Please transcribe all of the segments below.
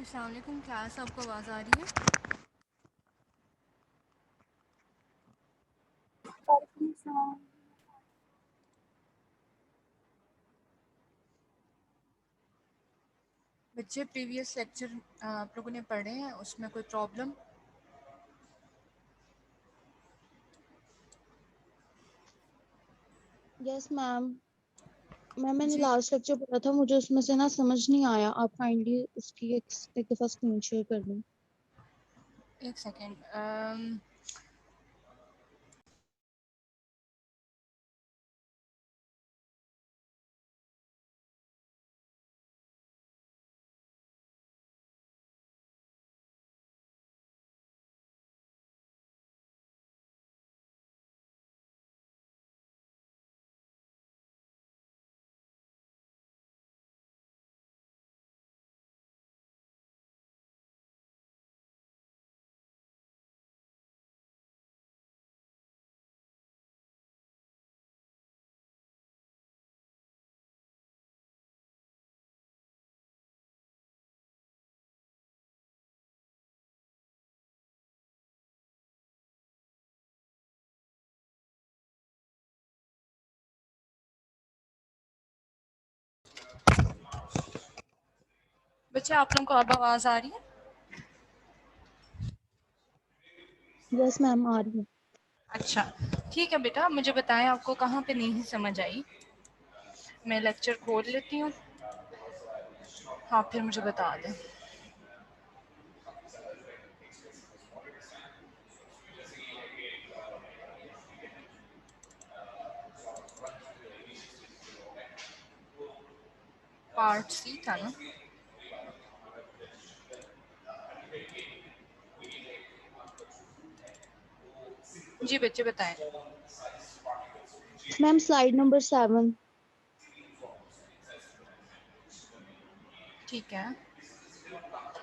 अस्सलाम वालेकुम क्लास, आपको आवाज़ आ रही है? बच्चे प्रीवियस लेक्चर आप लोगों ने पढ़े हैं, उसमें कोई प्रॉब्लम? Yes ma'am. मैंने जी लास्ट लेक्चर पढ़ा था, मुझे उसमें से ना समझ नहीं आया। आप काइंडली उसकी एक दफा स्क्रीन शेयर कर दें। एक सेकेंड। बच्चे, आप लोगों को अब आवाज़ आ रही है? यस मैम, आ रही है। अच्छा, ठीक है बेटा, मुझे बताएं आपको कहाँ पे नहीं समझ आई। मैं लेक्चर खोल लेती हूँ, हाँ फिर मुझे बता दें। पार्ट सी था ना? जी बच्चे बताएं। Ma'am slide number 7। ठीक है।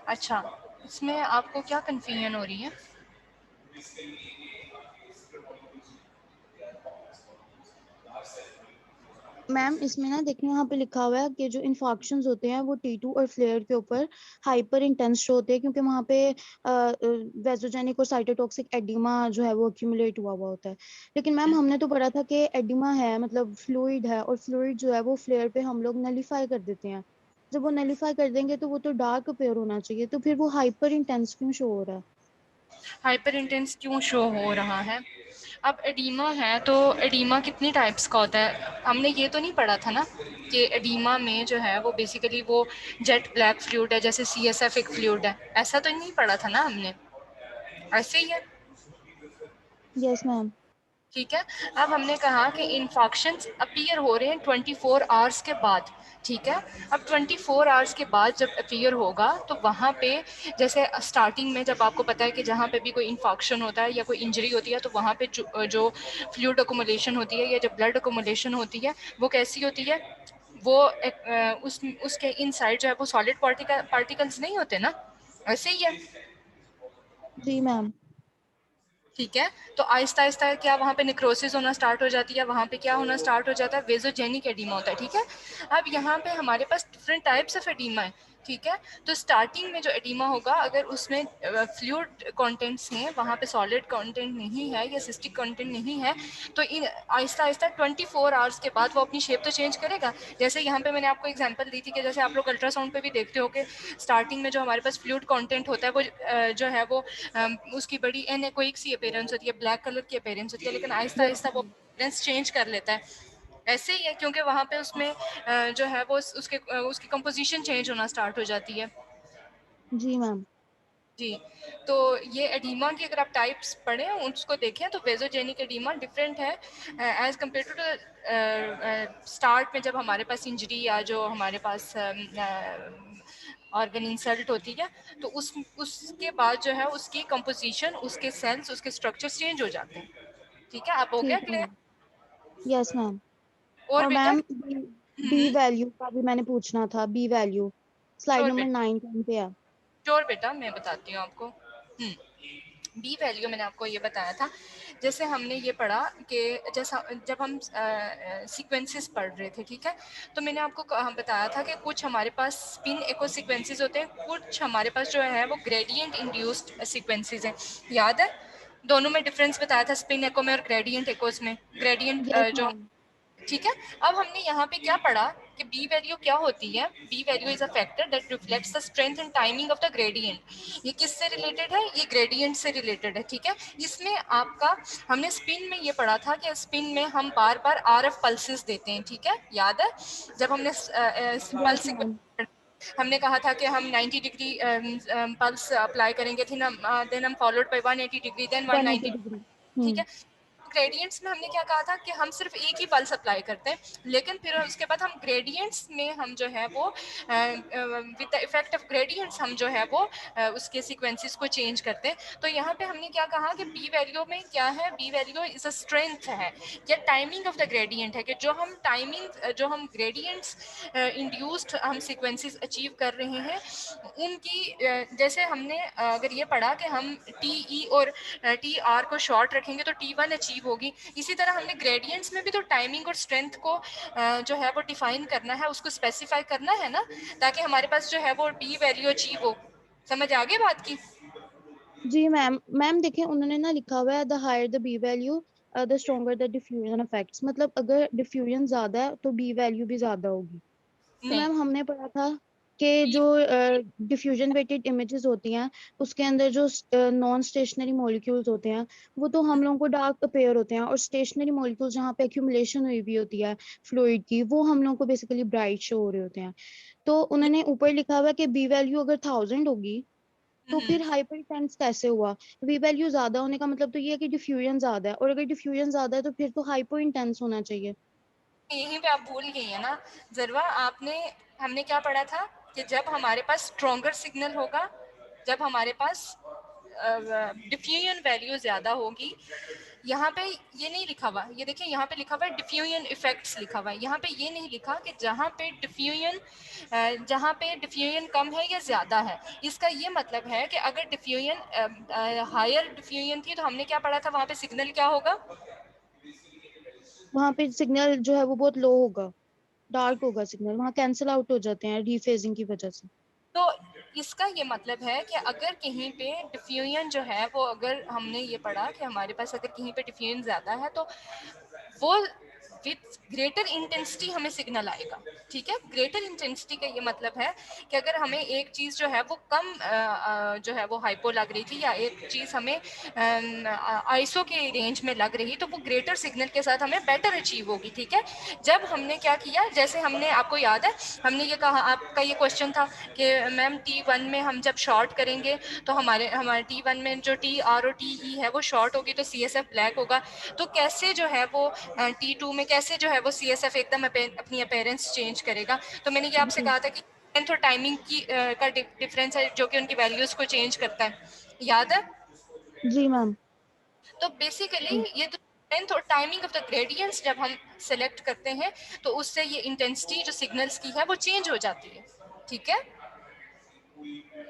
अच्छा, इसमें आपको क्या कन्फ्यूजन हो रही है? मैम इसमें ना देखिए, यहाँ पे लिखा हुआ है कि जो इन्फॉक्शंस होते हैं वो T2 और फ्लेयर के ऊपर हाइपर इंटेंस शो होते हैं, क्योंकि वहाँ पे वेजोजेनिक और साइटोटॉक्सिक एडिमा जो है वो एक्यूमुलेट हुआ हुआ होता है। लेकिन मैम हमने तो पढ़ा था कि एडिमा है मतलब फ्लूइड है, और फ्लूइड जो है वो फ्लेयर पे हम लोग नलीफाई कर देते हैं। जब वो नलीफाई कर देंगे तो वो तो डार्क अपेयर होना चाहिए, तो फिर वो हाइपर इंटेंस क्यों शो हो रहा है? हाइपर इंटेंस क्यों शो हो रहा है? अब एडीमा है तो एडीमा कितनी टाइप्स का होता है? हमने ये तो नहीं पढ़ा था ना कि एडीमा में जो है वो बेसिकली वो जेट ब्लैक फ्लूइड है, जैसे सीएसएफ एक फ्लूइड है, ऐसा तो नहीं पढ़ा था ना हमने? ऐसे ही है। Yes ma'am. ठीक है। अब हमने कहा कि इन्फॉक्शंस अपीयर हो रहे हैं 24 आवर्स के बाद। ठीक है। अब 24 आवर्स के बाद जब अपीयर होगा तो वहाँ पे, जैसे स्टार्टिंग में जब आपको पता है कि जहाँ पे भी कोई इन्फॉक्शन होता है या कोई इंजरी होती है तो वहाँ पे जो फ्लूइड अकोमोलेशन होती है या जो ब्लड अकोमोलेशन होती है वो कैसी होती है? वो उसके इनसाइड जो है वो सॉलिड पार्टिकल्स नहीं होते ना, ऐसे ही है। जी मैम। ठीक है। तो आहिस्ता आहिस्ता क्या वहाँ पे निक्रोसिस होना स्टार्ट हो जाती है, वहाँ पे क्या होना स्टार्ट हो जाता है, वेजोजेनिक एडीमा होता है। ठीक है। अब यहाँ पे हमारे पास डिफरेंट टाइप्स ऑफ एडीमा है। ठीक है। तो स्टार्टिंग में जो एडीमा होगा, अगर उसमें फ्लूइड कंटेंट्स हैं, वहाँ पे सॉलिड कंटेंट नहीं है या सिस्टिक कंटेंट नहीं है, तो इन आहिस्ता आहिस्ता 24 आवर्स के बाद वो अपनी शेप तो चेंज करेगा। जैसे यहाँ पे मैंने आपको एग्जांपल दी थी कि जैसे आप लोग अल्ट्रासाउंड पे भी देखते हो कि स्टार्टिंग में जो हमारे पास फ्लूइड कंटेंट होता है वो जो है वो उसकी बड़ी एनेकोइक सी अपीयरेंस होती है, ब्लैक कलर की अपीयरेंस होती है, लेकिन आहिस्ता यस आहिस्ता वो मैम। अपीयरेंस चेंज कर लेता है। ऐसे ही है, क्योंकि वहाँ पे उसमें जो है वो उसकी कंपोजिशन चेंज होना स्टार्ट हो जाती है। जी मैम। जी। तो ये एडीमा की अगर आप टाइप्स पढ़ें उसको देखें तो वेजोजेनिक एडीमा डिफरेंट है एज कम्पेयर टू स्टार्ट में जब हमारे पास इंजरी या जो हमारे पास ऑर्गन इंसल्ट होती है, तो उसके बाद जो है उसकी कंपोजिशन, उसके सेल्स, उसके स्ट्रक्चर्स चेंज हो जाते हैं। ठीक है। अब हो गया ठीक है क्लियर? मैम। Yes ma'am. और और बेटा? मैम बी वैल्यू का भी मैंने पूछना था। B value slide sure number बेटा, 9 10 पे है। श्योर बेटा, मैं बताती हूँ आपको। बी वैल्यू मैंने आपको ये बताया था, जैसे हमने ये पढ़ा कि जैसा जब हम सीक्वेंसेस पढ़ रहे थे, ठीक है, तो मैंने आपको बताया था कि कुछ हमारे पास स्पिन एको सीक्वेंसेस होते हैं, कुछ हमारे पास जो है वो ग्रेडियंट इंड्यूस्ड सीक्वेंसेस हैं। याद है दोनों में डिफरेंस बताया था, स्पिन एको में और ग्रेडियंट एकोस में। ग्रेडियंट यस जो, मैम। ठीक है। अब हमने यहाँ पे क्या पढ़ा कि बी वैल्यू क्या होती है। B value is a factor that reflects the strength and timing of the gradient. ये किससे रिलेटेड है? ये ग्रेडियंट से रिलेटेड है, ठीक है। इसमें आपका, हमने स्पिन में ये पढ़ा था कि स्पिन में हम बार बार RF पल्सेस देते हैं, ठीक है, याद है जब हमने यस पल्स, मैम। हमने कहा था कि हम 90 डिग्री पल्स अप्लाई करेंगे थे ना, देन हम followed by 180 degree, then 180 190, degree. ठीक है। ग्रेडियंट्स में हमने क्या कहा था कि हम सिर्फ एक ही पल्स अप्लाई करते हैं, लेकिन फिर उसके बाद हम ग्रेडियंट्स में हम जो है वो with the effect of gradients हम जो है वो उसके सीक्वेंसेस को चेंज करते हैं। तो यहाँ पे हमने क्या कहा कि बी वैल्यू में क्या है, B value is a strength है या टाइमिंग ऑफ द ग्रेडियंट है, कि जो हम टाइमिंग, जो हम ग्रेडियंट्स इंड्यूस्ड हम सीक्वेंसेस अचीव कर रहे हैं उनकी, जैसे हमने अगर ये पढ़ा कि हम टी ई और टी आर को शॉर्ट रखेंगे तो T1 अचीव होगी, इसी तरह हमने ग्रेडियंट्स में भी तो टाइमिंग और स्ट्रेंथ को जो है वो डिफाइन करना है, उसको स्पेसिफाई करना है ना, ताकि हमारे पास जो है वो बी वैल्यू अचीव हो। समझ आ गई बात की? जी मैम। मैम देखिए उन्होंने ना लिखा हुआ है the higher the B value the stronger the diffusion effects, मतलब अगर डिफ्यूजन ज्यादा है तो बी वैल्यू भी ज्यादा होगी। तो नहीं, मैम हमने पढ़ा था कि बी, जो डिफ्यूजन वेटेड इमेजेस होती हैं उसके अंदर जो नॉन स्टेशनरी मॉलिक्यूल्स होते हैं वो तो हम लोगों को डार्क अपेयर होते हैं, और स्टेशनरी मॉलिक्यूल्स जहाँ पे एक्यूमुलेशन हुई भी होती है फ्लूइड की वो हम लोगों को बेसिकली ब्राइट शो हो रहे होते हैं। तो उन्होंने ऊपर लिखा हुआ है कि बी वैल्यू अगर 1000 होगी तो फिर हाइपर टेंस कैसे हुआ? वी वैल्यू ज्यादा होने का मतलब तो ये है कि डिफ्यूजन ज्यादा है, और अगर डिफ्यूजन ज्यादा है तो फिर तो हाइपर इंटेंस होना चाहिए। यहीं पे आप भूल गई है ना जरवा, आपने, हमने क्या पढ़ा था कि जब हमारे पास स्ट्रॉन्गर सिग्नल होगा, जब हमारे पास डिफ्यूजन वैल्यू ज्यादा होगी, यहाँ पे ये नहीं लिखा हुआ, ये देखिए यहाँ पे लिखा हुआ है डिफ्यूजन इफेक्ट्स लिखा हुआ है, यहाँ पे ये नहीं लिखा कि जहाँ पे डिफ्यूजन कम है या ज्यादा है। इसका ये मतलब है कि अगर डिफ्यूजन हायर डिफ्यूजन थी तो हमने क्या पढ़ा था, वहां पे सिग्नल क्या होगा? वहां पे सिग्नल जो है वो बहुत लो होगा, डार्क होगा सिग्नल, वहां कैंसिल आउट हो जाते हैं रीफेजिंग की वजह से। तो इसका ये मतलब है कि अगर कहीं पे डिफ्यूजन जो है वो, अगर हमने ये पढ़ा कि हमारे पास अगर कहीं पे डिफ्यूजन ज्यादा है तो वो विद ग्रेटर इंटेंसिटी हमें सिग्नल आएगा, ठीक है। ग्रेटर इंटेंसिटी का ये मतलब है कि अगर हमें एक चीज जो है वो कम जो है वो हाइपो लग रही थी, या एक चीज हमें आइसो के रेंज में लग रही, तो वो ग्रेटर सिग्नल के साथ हमें बेटर अचीव होगी, ठीक है। जब हमने क्या किया, जैसे हमने, आपको याद है हमने ये कहा, आपका ये क्वेश्चन था कि मैम T1 में हम जब शॉर्ट करेंगे तो हमारे हमारे T1 में जो TR और TE है वो शॉर्ट होगी तो CSF ब्लैक होगा। तो कैसे जो है वो T2 में कैसे जो है वो CSF एकदम अपनी अपेयरेंस चेंज करेगा। तो मैंने ये आपसे जी। कहा था कि लेंथ और टाइमिंग की का डिफरेंस है जो कि उनकी वैल्यूज को चेंज करता है, याद है? जी मैम। तो बेसिकली जी। ये तो लेंथ और टाइमिंग ऑफ द ग्रेडियंट्स जब हम सेलेक्ट करते हैं तो उससे ये इंटेंसिटी जो सिग्नल्स की है वो चेंज हो जाती है, ठीक है।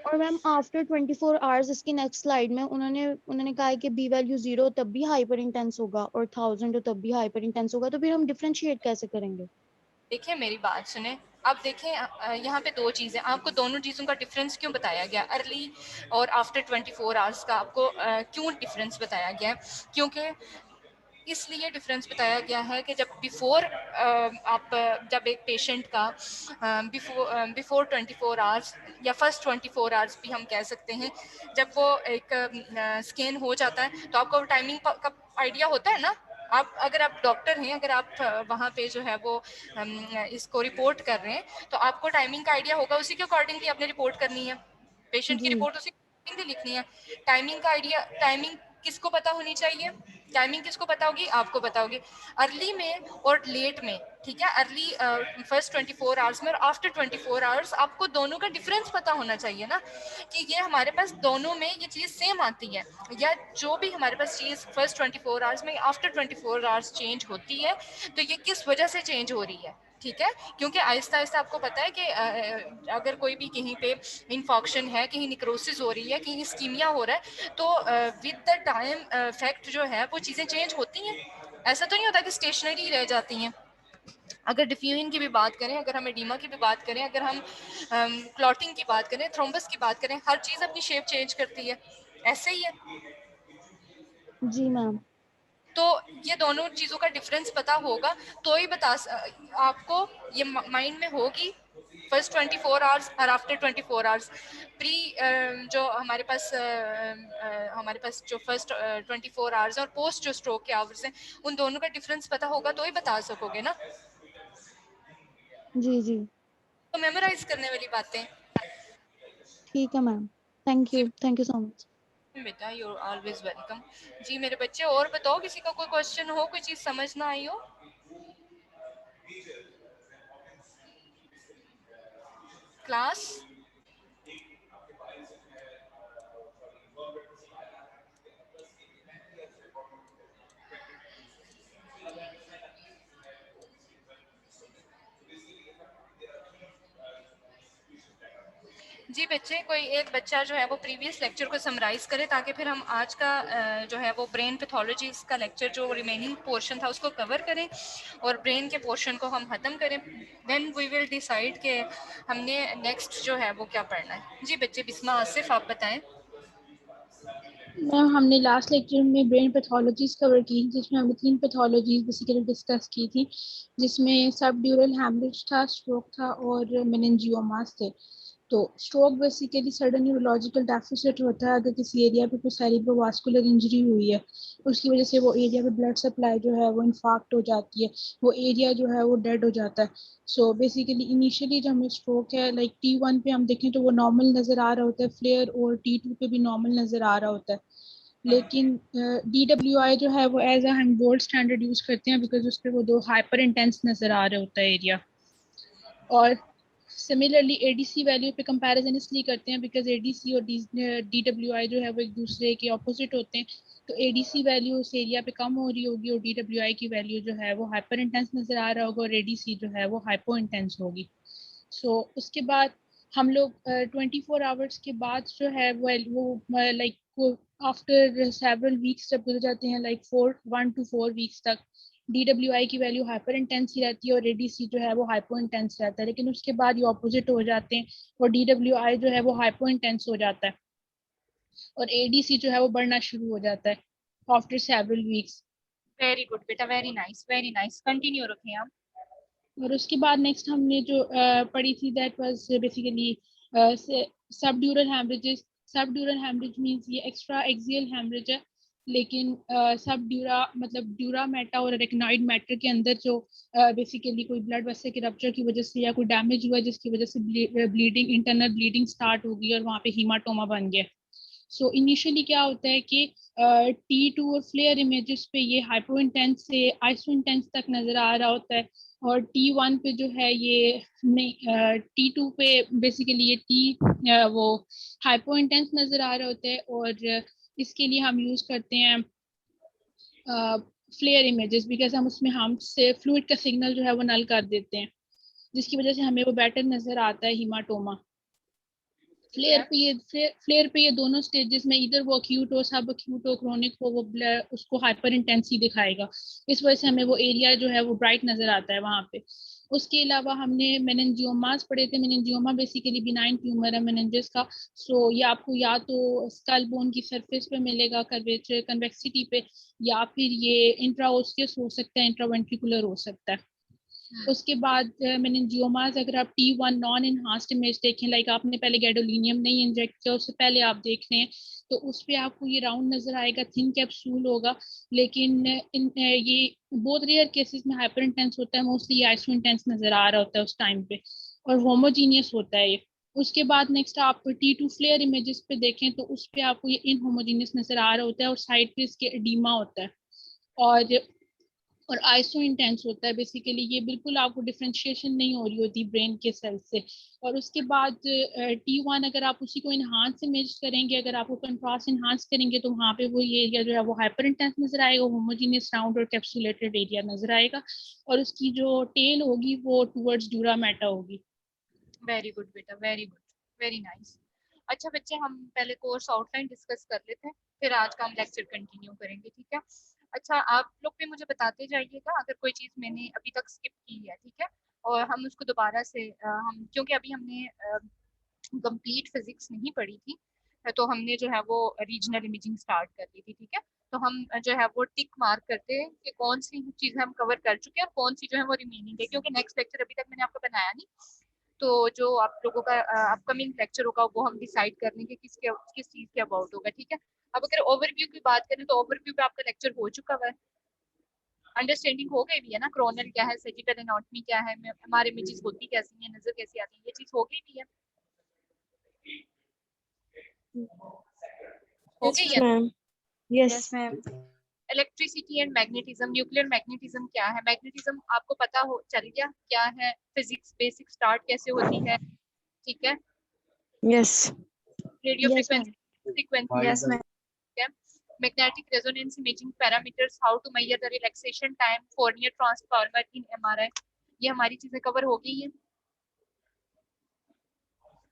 और मैम आफ्टर 24 आवर्स इसकी नेक्स्ट स्लाइड में उन्होंने उन्होंने कहा है कि बी वैल्यू 0 तब भी हाइपर इंटेंस होगा और 1000 हो तब भी हाइपर इंटेंस होगा, तो फिर हम डिफरेंशिएट कैसे करेंगे? देखिए मेरी बात सुने, अब देखें यहाँ पे दो चीज़ें, आपको दोनों चीज़ों का डिफरेंस क्यों बताया गया, अर्ली और आफ्टर 24 आवर्स का आपको क्यों डिफरेंस बताया गया है? क्योंकि इसलिए डिफरेंस बताया गया है कि जब बिफोर आप जब एक पेशेंट का बिफोर 24 आवर्स या फर्स्ट 24 आवर्स भी हम कह सकते हैं, जब वो एक स्कैन हो जाता है तो आपको टाइमिंग का आइडिया होता है ना। आप अगर आप डॉक्टर हैं, अगर आप वहाँ पे जो है वो इसको रिपोर्ट कर रहे हैं तो आपको टाइमिंग का आइडिया होगा, उसी के अकॉर्डिंगली आपने रिपोर्ट करनी है, पेशेंट की जी। रिपोर्ट उसी के लिखनी है। टाइमिंग का आइडिया, टाइमिंग किसको पता होनी चाहिए? टाइमिंग किसको पता होगी? आपको पता होगी, अर्ली में और लेट में, ठीक है। अर्ली फर्स्ट 24 आवर्स में और आफ्टर 24 आवर्स आपको दोनों का डिफरेंस पता होना चाहिए ना, कि ये हमारे पास दोनों में ये चीज़ सेम आती है, या जो भी हमारे पास चीज़ फर्स्ट 24 आवर्स में आफ्टर 24 आवर्स चेंज होती है तो ये किस वजह से चेंज हो रही है। ठीक है, क्योंकि आहिस्ता आहिस्ता आपको पता है कि अगर कोई भी कहीं पे इन्फॉक्शन है, कहीं निक्रोसिस हो रही है, कहीं स्कीमिया हो रहा है, तो विद द टाइम फैक्ट जो है वो चीज़ें चेंज होती हैं। ऐसा तो नहीं होता कि स्टेशनरी रह जाती हैं। अगर डिफ्यूजन की भी बात करें, अगर हम एडिमा की भी बात करें, अगर हम क्लॉटिंग की बात करें, थ्रोम्बस की बात करें, हर चीज़ अपनी शेप चेंज करती है, ऐसे ही है। जी मैम। तो ये दोनों चीज़ों का डिफरेंस पता होगा तो ही आपको ये माइंड में होगी फर्स्ट 24 आवर्स और आफ्टर 24 आवर्स। प्री जो हमारे पास जो फर्स्ट 24 आवर्स और पोस्ट जो स्ट्रोक के आवर्स हैं, उन दोनों का डिफरेंस पता होगा तो ही बता सकोगे ना। जी जी तो मेमोराइज करने वाली बातें। ठीक है मैम। जी थैंक यू सो मच। बेटा, यू आर ऑलवेज वेलकम। जी मेरे बच्चे, और बताओ, किसी का कोई क्वेश्चन हो, कोई चीज़ समझ ना आई हो? क्लास। जी बच्चे, कोई एक बच्चा जो है वो प्रीवियस लेक्चर को समराइज करे, ताकि फिर हम आज का जो है वो ब्रेन पैथोलॉजी का लेक्चर जो रिमेनिंग पोर्शन था उसको कवर करें और ब्रेन के पोर्शन को हम ख़त्म करें। देन वी विल डिसाइड कि हमने नेक्स्ट जो है वो क्या पढ़ना है। जी बच्चे, बिस्मा आसिफ, आप बताएं। मैम, हमने लास्ट लेक्चर में ब्रेन पैथोलॉजीज कवर की, जिसमें हमने 3 पैथोलॉजीज बेसिकली डिस्कस की थी, जिसमें सब ड्यूरल हैमरेज था, स्ट्रोक था और मेनिंजियोमास थे। तो stroke basically sudden neurological deficit होता है अगर किसी एरिया पे कोई सेरिब्रोवास्कुलर इंजरी हुई है, उसकी वजह से वो एरिया पे ब्लड सप्लाई जो है वो इन्फाक्ट हो जाती है, वो एरिया जो है वो डेड हो जाता है। सो बेसिकली इनिशियली जो हमें स्ट्रोक है, लाइक T1 पे हम देखें तो वो नॉर्मल नज़र आ रहा होता है फ्लेयर, और T2 पे भी नॉर्मल नज़र आ रहा होता है। लेकिन DWI जो है वो एज हम गोल्ड स्टैंडर्ड यूज करते हैं, बिकॉज उस पर वो दो हाइपर इंटेंस नज़र आ रहा होता है एरिया। और सिमिलरली ADC वैल्यू पे कंपैरिजन इसलिए करते हैं बिकॉज ADC और DWI जो है वो एक दूसरे के ऑपोजिट होते हैं। तो ADC वैल्यू उस एरिया पे कम हो रही होगी और DWI की वैल्यू जो है वो हाइपर इंटेंस नजर आ रहा होगा और ADC जो है वो हाइपो इंटेंस होगी। सो उसके बाद हम लोग 24 आवर्स के बाद जो है वो लाइक आफ्टर सेवरल वीक्स जब गुजर जाते हैं, लाइक 1 to 4 वीक्स तक DWI की वैल्यू हाइपर इंटेंस ही रहती है और ADC जो है वो हाइपो इंटेंस रहता है। लेकिन उसके बाद ये ऑपोजिट हो जाते हैं और DWI जो है वो हाइपो इंटेंस हो जाता है और ADC जो है वो बढ़ना शुरू हो जाता है after several weeks. Very good बेटा, very nice, very nice, continue रखें आप। और उसके बाद नेक्स्ट हमने जो पढ़ी थी that was basically subdural हैमरेजेस। Subdural haemorrhage means ये एक्स्ट्रा एक्सियल हैमरेज है, लेकिन सबड्यूरा मतलब ड्यूरा मेटा और रेक्नाइड मैटर के अंदर जो बेसिकली कोई ब्लड वेसल के रप्चर की वजह से या कोई डैमेज हुआ जिसकी वजह से ब्लीडिंग, इंटरनल ब्लीडिंग स्टार्ट होगी और वहाँ पे हीमाटोमा बन गया। सो इनिशियली क्या होता है कि T2 और फ्लेयर इमेजेस पे ये हाइपो इंटेंस से आइसो इंटेंस तक नजर आ रहा होता है और T1 पे जो है ये नहीं, T2 पे बेसिकली ये वो हाइपो इंटेंस नजर आ रहा होता है और इसके लिए हम यूज करते हैं फ्लेयर इमेजेस, बिकॉज हम से फ्लूइड का सिग्नल जो है वो नल कर देते हैं, जिसकी वजह से हमें वो बेटर नजर आता है हीमाटोमा। फ्लेयर पे ये दोनों स्टेजेस में इधर वो अक्यूट हो, सब अक्यूट हो, क्रोनिक हो, वो उसको हाइपर इंटेंसी दिखाएगा। इस वजह से हमें वो एरिया जो है वो ब्राइट नजर आता है वहां पे। उसके अलावा हमने मेनिंजियोमास पढ़े थे। मेनिंजियोमा बेसिकली बिनाइन ट्यूमर है मेनिंजेस का। सो ये आपको या तो स्कल बोन की सरफेस पे मिलेगा कर्वेचर कन्वेक्सिटी पे, या फिर ये इंट्राओस्टियस हो सकता है, इंट्रावेंट्रिकुलर हो सकता है। उसके बाद मेनिंजियोमास अगर आप T1 नॉन इनहांस्ड इमेज देखें, लाइक आपने पहले गैडोलिनियम नहीं इंजेक्ट किया, उससे पहले आप देख रहे हैं, तो उस पर आपको ये राउंड नजर आएगा, थिन कैप्सूल होगा। लेकिन ये बहुत रेयर केसेस में हाइपर इंटेंस होता है, मोस्टली आइसो इंटेंस नजर आ रहा होता है उस टाइम पे और होमोजीनियस होता है ये। उसके बाद नेक्स्ट आप T2 फ्लेयर इमेजेस पे देखें तो उस पर आपको ये इनहोमोजीनियस नजर आ रहा होता है और साइड पे इसके एडीमा होता है। और और आइसो इंटेंस होता है बेसिकली, ये बिल्कुल आपको डिफ्रेंशिएशन नहीं हो रही होती ब्रेन के सेल से। और उसके बाद T1 अगर आप उसी को इन्हांस इमेज करेंगे, अगर आपको कंट्रास्ट इन्हांस करेंगे तो वहाँ पे वो ये एरिया जो है वो हाइपर इंटेंस नजर आएगा, होमोजीनियस राउंड और कैप्सुलेटेड एरिया नजर आएगा, और उसकी जो टेल होगी वो टूवर्ड्स ड्यूरा मेटा होगी। वेरी गुड बेटा, वेरी गुड, वेरी नाइस। अच्छा बच्चे, हम पहले कोर्स आउटलाइन डिस्कस कर लेते हैं, फिर आज का हम लेक्चर कंटिन्यू करेंगे, ठीक है। अच्छा, आप लोग भी मुझे बताते जाइएगा अगर कोई चीज़ मैंने अभी तक स्किप की है, ठीक है, और हम उसको दोबारा से हम, क्योंकि अभी हमने कंप्लीट फिजिक्स नहीं पढ़ी थी, तो हमने जो है वो रीजनल इमेजिंग स्टार्ट कर दी थी, ठीक है। तो हम जो है वो टिक मार्क करते हैं कि कौन सी चीज़ें हम कवर कर चुके हैं और कौन सी जो है वो रिमेनिंग है, क्योंकि नेक्स्ट लेक्चर अभी तक मैंने आपको बनाया नहीं। तो जो आप लोगों का अपकमिंग लेक्चर होगा वो हम डिसाइड कर लेंगे किस चीज़ के अबाउट होगा, ठीक है। अब अगर ओवरव्यू की बात करें तो ओवरव्यू पे आपका लेक्चर हो चुका हुआ है, अंडरस्टैंडिंग हो गई भी है ना, क्रोनल क्या है, सेजिटल एनाटॉमी क्या है, हमारे इमेजेस होती कैसी है, नजर कैसी आती है, ये चीज़ हो गई भी है, हो Yes, गई है। ma'am. Yes Yes. Ma'am. Electricity and magnetism, nuclear magnetism क्या है, मैग्नेटिज्म आपको पता हो चल गया क्या है, फिजिक्स बेसिक स्टार्ट कैसे होती है, ठीक है। Yes. Radio yes ma'am. Frequency sequence Yes, ma'am. है, magnetic resonance imaging parameters, how to measure the relaxation time, Fourier transformer in MRI, ये हमारी चीजें कवर हो गई है,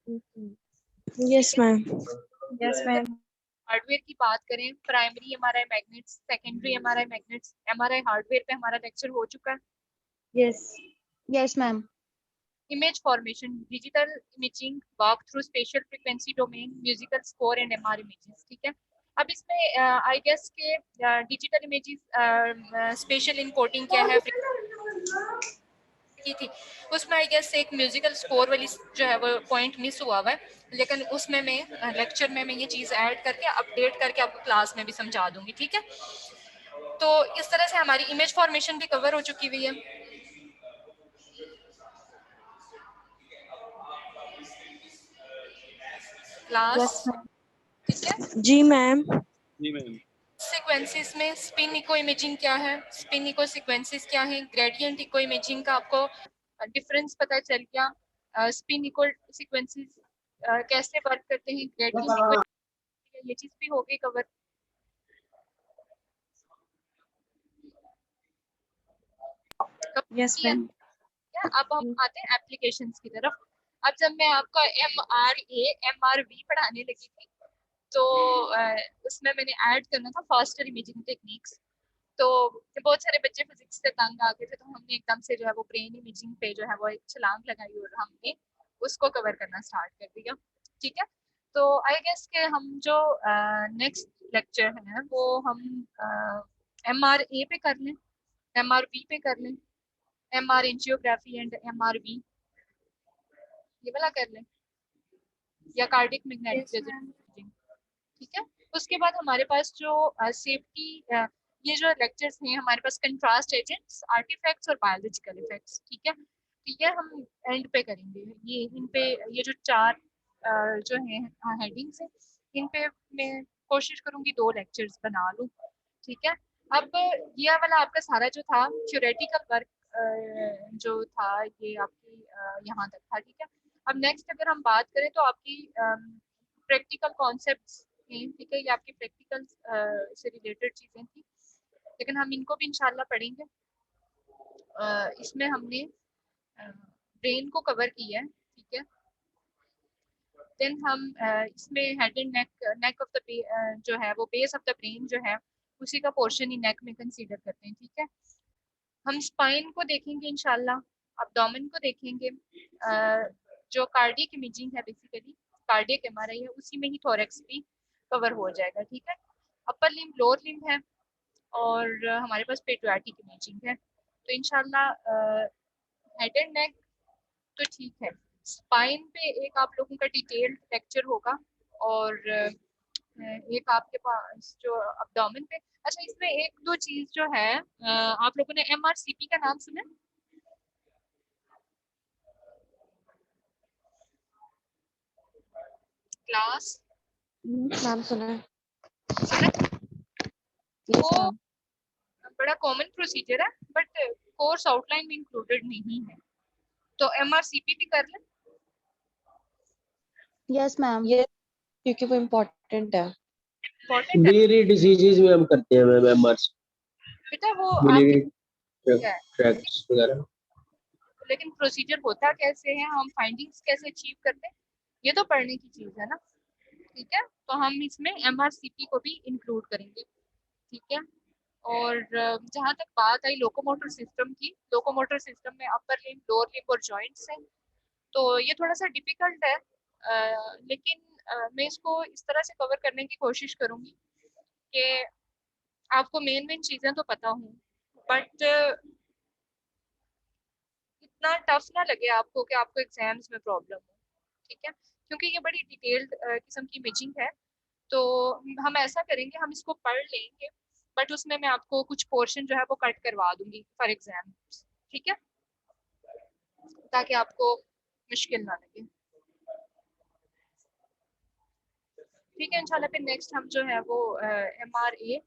ठीक Yes, है। ma'am. Yes, अगर ma'am. हार्डवेयर की बात करें, primary MRI magnets, secondary MRI magnets, MRI hardware पे हमारा लेक्चर हो चुका है। Yes. Yes ma'am. Image formation, digital imaging, walk through special frequency domain, musical score and MR images, ठीक है। अब इसमें आई गेस के डिजिटल इमेजेस स्पेशल इनकोडिंग क्या है की थी, उसमें आई गेस एक म्यूजिकल स्कोर वाली जो है वो पॉइंट मिस हुआ हुआ है, लेकिन उसमें मैं लेक्चर में मैं ये चीज़ ऐड करके अपडेट करके आपको क्लास में भी समझा दूंगी, ठीक है। तो इस तरह से हमारी इमेज फॉर्मेशन भी कवर हो चुकी हुई है। Class, Yes, ma'am. ठीक है। जी मैम। सीक्वेंसेस में स्पिन इको इमेजिंग क्या है, स्पिन इको सीक्वेंसेस क्या है, ग्रेडियंट इको इमेजिंग का आपको डिफरेंस पता चल गया, स्पिन इको सीक्वेंसेस कैसे वर्क करते हैं, ग्रेडियंट इको, ये चीज भी हो गई कवर। Yes, ma'am. अब हम आते हैं एप्लीकेशंस की तरफ। अब जब मैं आपका MRA MRV पढ़ाने लगी थी, तो उसमें मैंने ऐड करना था फास्टर इमेजिंग टेक्निक्स, तो बहुत सारे बच्चे फिजिक्स से तंग आ गए थे, तो हमने एकदम से जो है वो ब्रेन इमेजिंग पे जो है वो एक छलांग लगाई और हमने उसको कवर करना स्टार्ट कर दिया, ठीक है। तो आई गेस के हम जो नेक्स्ट लेक्चर है वो हम MRA पे कर लें, MRV पे कर लें, MR एंजियोग्राफी एंड MRV, ये वाला कर लें, या cardiac magnetic Yes, ma'am. Resonance, ठीक है। उसके बाद हमारे पास जो सेफ्टी ये जो लेक्चर्स हैं, हमारे पास कंट्रास्ट एजेंट्स, आर्टिफैक्ट्स और बायोलॉजिकल इफेक्ट्स, ठीक है। तो ये हम एंड पे करेंगे, ये इन पे ये जो चार जो है हेडिंग्स हैं, इन पे मैं कोशिश करूंगी 2 लेक्चर्स बना लूँ, ठीक है। अब ये वाला आपका सारा जो था थ्योरेटिकल वर्क जो था ये आपकी यहाँ तक था, ठीक है। अब नेक्स्ट अगर हम बात करें तो आपकी प्रैक्टिकल कॉन्सेप्ट्स हैं, ठीक है, ये आपकी प्रैक्टिकल से रिलेटेड चीज़ें थी, लेकिन हम इनको भी इंशाल्लाह पढ़ेंगे। इसमें हमने ब्रेन को कवर किया है, ठीक है। देन हम इसमें head and neck of the जो है वो बेस ऑफ द ब्रेन जो है उसी का पोर्शन ही नेक में कंसीडर करते हैं, ठीक है। हम स्पाइन को देखेंगे इंशाल्लाह, अब्डोमेन को देखेंगे, जो कार्डियक इमेजिंग है बेसिकली कार्डियक एमआरआई है, उसी में ही थोरेक्स भी कवर हो जाएगा, ठीक है। अपर लिम्ब, लोअर लिम्ब है, और हमारे पास पेट्रियाटिक इमेजिंग है, तो इंशाल्लाह हेड एंड नेक तो ठीक है। स्पाइन पे एक आप लोगों का डिटेल्ड लेक्चर होगा, और एक आपके पास जो अब्डोमेन पे, अच्छा इसमें एक दो चीज जो है आप लोगों ने MRCP का नाम सुना है? क्लास नाम सुना है। सुना है? Yes, वो ma'am. बड़ा कॉमन प्रोसीजर है, बट कोर्स आउटलाइन में इंक्लूडेड नहीं है। तो MRCP भी कर लें। Yes ma'am. ये क्योंकि वो इम्पोर्टेंट है। इम्पोर्टेंट है बिलियरी डिजीजेज में हम करते हैं मैम एमआरसी, बेटा, वो बिलियरी आपके है, ट्रैक्ट्स वगैरह। लेकिन प्रोसीजर होता कैसे है, हम फाइंडिंग्स कैसे अचीव करते हैं, ये तो पढ़ने की चीज है ना। ठीक है, तो हम इसमें MRCP को भी इंक्लूड करेंगे। ठीक है, और जहाँ तक बात आई लोकोमोटर सिस्टम की, लोकोमोटर सिस्टम में अपर लिम्ब, लोअर लिम्ब और जॉइंट्स हैं। तो ये थोड़ा सा डिफिकल्ट है, लेकिन मैं इसको इस तरह से कवर करने की कोशिश करूंगी कि आपको मेन मेन चीज़ें तो पता हों, बट इतना टफ ना लगे आपको कि आपको एग्जाम्स में प्रॉब्लम हो। ठीक है, क्योंकि ये बड़ी डिटेल्ड किस्म की इमेजिंग है। तो हम ऐसा करेंगे, हम इसको पढ़ लेंगे, बट उसमें मैं आपको कुछ पोर्शन जो है वो कट करवा दूंगी फॉर एग्जाम। ठीक है, ताकि आपको मुश्किल ना लगे। ठीक है, इंशाल्लाह फिर नेक्स्ट हम जो है वो MRA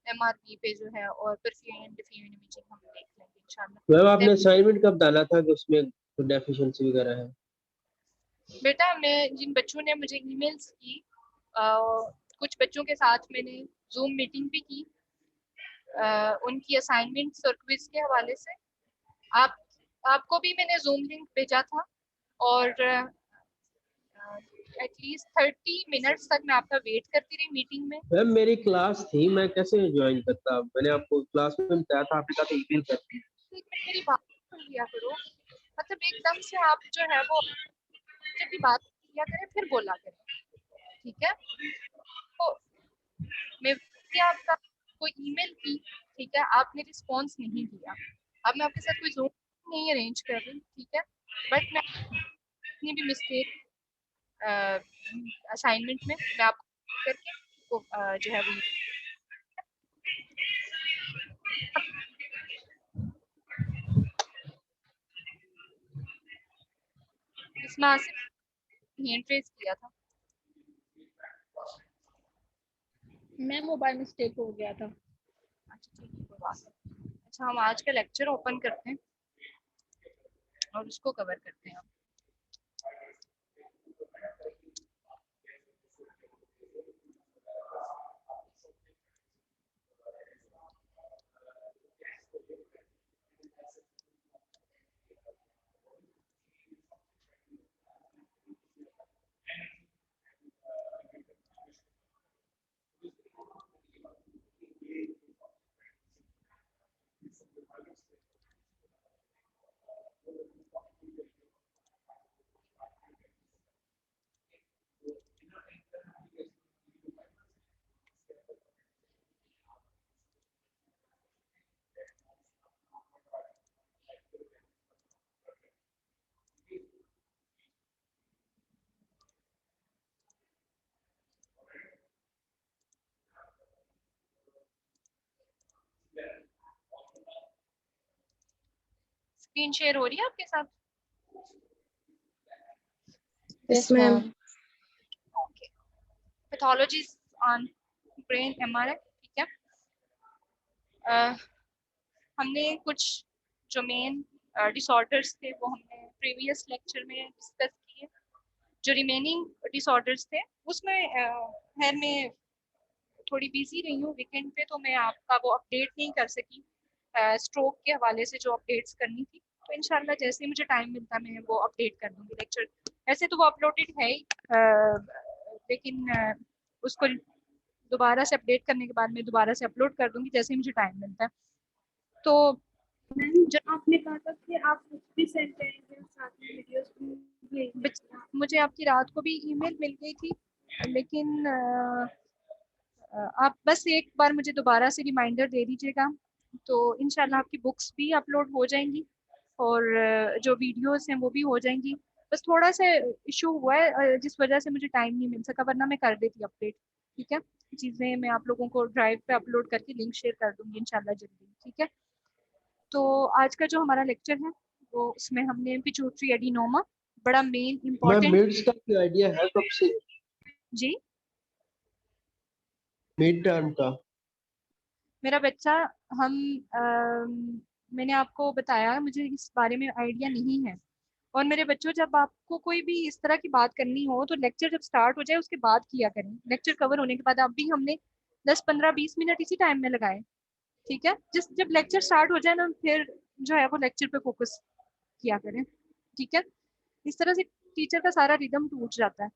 MRB पे जो है और परफ्यूजन डिफ्यूजन इमेजिंग हम देख लेंगे इंशाल्लाह। मैम आपने असाइनमेंट कब डाला था कि उसमें कोई डेफिशिएंसी वगैरह है? बेटा, मैं जिन बच्चों ने मुझे ईमेल्स की, कुछ बच्चों के साथ मैंने जूम मीटिंग भी की, उनकी असाइनमेंट्स और क्विज के हवाले से आप आपको भी मैंने जूम लिंक भेजा था, और एटलीस्ट 30 मिनट्स तक मैं आपका वेट करती रही मीटिंग में। मैम मेरी क्लास थी, मैं कैसे ज्वाइन करता? मैंने आपको क्लास में बताया था, आपने कहा था ईमेल करती है। एक मिनट मेरी बात सुन लिया करो, मतलब एकदम से आप जो है वो जब भी बात किया करें फिर बोला करें। ठीक है, तो मैं आपका कोई ईमेल की, ठीक है, आपने रिस्पॉन्स नहीं दिया। अब मैं आपके साथ कोई जूम नहीं अरेंज कर रही, ठीक है, बट मैं अपनी भी मिस्टेक असाइनमेंट में मैं आपको करके वो जो है वो इसमें आसिफ हैंड रेज किया था। मैं मोबाइल मिस्टेक हो गया था। अच्छा ठीक है, कोई बात नहीं। अच्छा, हम आज का लेक्चर ओपन करते हैं और उसको कवर करते हैं। स्क्रीन शेयर हो रही है आपके साथ? Yes ma'am. Okay, pathologies on brain MRI। ठीक है, हमने कुछ जो मेन डिसऑर्डर्स थे वो हमने प्रीवियस लेक्चर में डिस्कस किए। जो रिमेनिंग डिसऑर्डर्स थे उसमें खैर मैं थोड़ी बिजी रही हूँ वीकेंड पे, तो मैं आपका वो अपडेट नहीं कर सकी स्ट्रोक के हवाले से जो अपडेट्स करनी थी। तो इंशाल्लाह जैसे ही मुझे टाइम मिलता मैं वो अपडेट कर दूंगी लेक्चर। ऐसे तो वो अपलोडेड है ही, लेकिन उसको दोबारा से अपडेट करने के बाद मैं दोबारा से अपलोड कर दूंगी जैसे ही मुझे टाइम मिलता है। तो मैम आपने कहा था कि आप कुछ भी सेंड करेंगे साथ में वीडियोस भी भेजेंगे। मुझे आपकी रात को भी ईमेल मिल गई थी, लेकिन आप बस एक बार मुझे दोबारा से रिमाइंडर दे दीजिएगा, तो इंशाल्लाह आपकी बुक्स भी अपलोड हो जाएंगी और जो वीडियोस हैं वो भी हो जाएंगी। बस थोड़ा सा इशू हुआ है जिस वजह से मुझे टाइम नहीं मिल सका, वरना मैं कर देती अपडेट। ठीक है, चीज़ें मैं आप लोगों को ड्राइव पे अपलोड करके लिंक शेयर कर दूंगी इंशाल्लाह जल्दी। ठीक है, तो आज का जो हमारा लेक्चर है वो उसमें हमने पिट्यूटरी एडिनोमा, बड़ा मेन मैम इम्पोर्टेंट। मिड्स का कोई आइडिया है कब से? जी, मिड टर्म का? मेरा बच्चा हम मैंने आपको बताया मुझे इस बारे में आइडिया नहीं है। और मेरे बच्चों, जब आपको कोई भी इस तरह की बात करनी हो तो लेक्चर जब स्टार्ट हो जाए उसके बाद किया करें। लेक्चर कवर होने के बाद, अब भी हमने 10 15 20 मिनट इसी टाइम में लगाए, ठीक है। जिस जब लेक्चर स्टार्ट हो जाए ना, फिर जो है वो लेक्चर पे फोकस किया करें, ठीक है। इस तरह से टीचर का सारा रिदम टूट जाता है,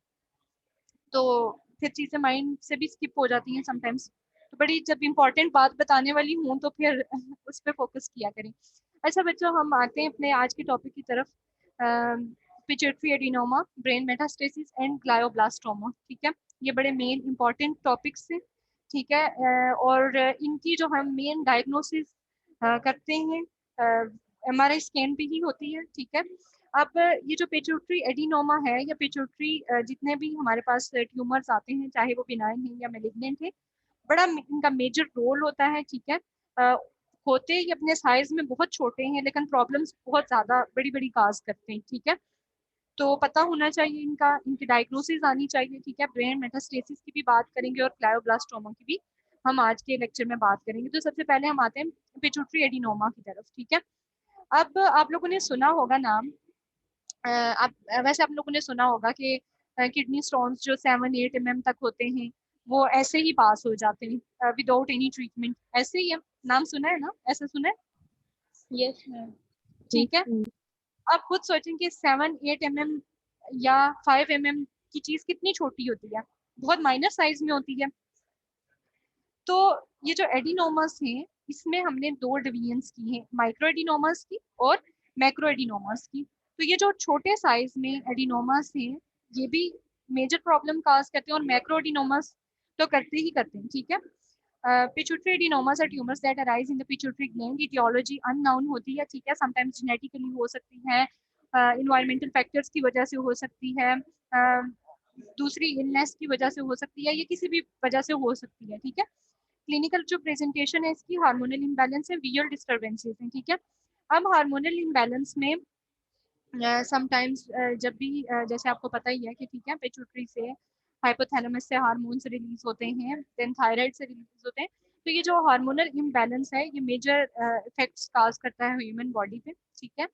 तो फिर चीजें माइंड से भी स्किप हो जाती हैं समटाइम्स। तो बड़ी जब इम्पोर्टेंट बात बताने वाली हूँ तो फिर उस पर फोकस किया करें। अच्छा बच्चों, हम आते हैं अपने आज के टॉपिक की तरफ। Pituitary adenoma, brain metastasis and glioblastoma, ठीक है। ये बड़े मेन इंपॉर्टेंट टॉपिक्स हैं, ठीक है। और इनकी जो हम मेन डायग्नोसिस करते हैं MRI स्कैन पे ही होती है, ठीक है। अब ये जो पिट्यूटरी एडिनोमा है या पिट्यूटरी जितने भी हमारे पास ट्यूमर्स आते हैं, चाहे वो बिनाइन है या मेलिग्नेंट है, बड़ा इनका मेजर रोल होता है, ठीक है। अ, होते ही अपने साइज में बहुत छोटे हैं लेकिन प्रॉब्लम्स बहुत ज्यादा बड़ी बड़ी काज करते हैं, ठीक है। तो पता होना चाहिए इनका, इनकी डायग्नोसिस आनी चाहिए, ठीक है। ब्रेन मेटास्टेसिस की भी बात करेंगे और क्लायोब्लास्टोमा की भी हम आज के लेक्चर में बात करेंगे। तो सबसे पहले हम आते हैं पिट्यूटरी एडिनोमा की तरफ, ठीक है। अब आप लोगों ने सुना होगा नाम, आप वैसे आप लोगों ने सुना होगा कि किडनी स्टोन्स जो 7 8 mm तक होते हैं वो ऐसे ही पास हो जाते हैं विदाउट एनी ट्रीटमेंट, ऐसे ही है। नाम सुना है ना, ऐसा सुना है, यस मैम। ठीक है। आप खुद सोचें कि 7 8 mm या 5 mm की चीज कितनी छोटी होती है, बहुत माइनर साइज में होती है। तो ये जो एडिनोमस हैं, इसमें हमने दो डिवीजन्स की हैं, माइक्रो एडिनोमस की और मैक्रो एडिनोमस की। तो ये जो छोटे साइज में एडिनोमस हैं, ये भी मेजर प्रॉब्लम काज करते हैं, और मैक्रो एडिनोमस तो करते ही करते हैं, ठीक है। Pituitary adenomas are tumours that arise in the pituitary gland. Etiology unknown होती है, ठीक है। समटाइम्स जेनेटिकली हो सकती है, इन्वायरमेंटल फैक्टर्स की वजह से हो सकती है, दूसरी इलनेस की वजह से हो सकती है, या किसी भी वजह से हो सकती है, ठीक है। क्लिनिकल जो प्रेजेंटेशन है इसकी, हार्मोनल इम्बैलेंस है, विजुअल डिस्टर्बेंसेस हैं, ठीक है। अब हार्मोनल इम्बैलेंस में समटाइम्स जब भी जैसे आपको पता ही है कि, ठीक है, पिट्यूटरी से, हाइपोथैलेमस से हार्मोन्स रिलीज होते हैं, देन थायराइड से रिलीज होते हैं। तो ये जो हार्मोनल इम्बैलेंस है ये मेजर इफेक्ट्स काज करता है ह्यूमन बॉडी पे, ठीक है।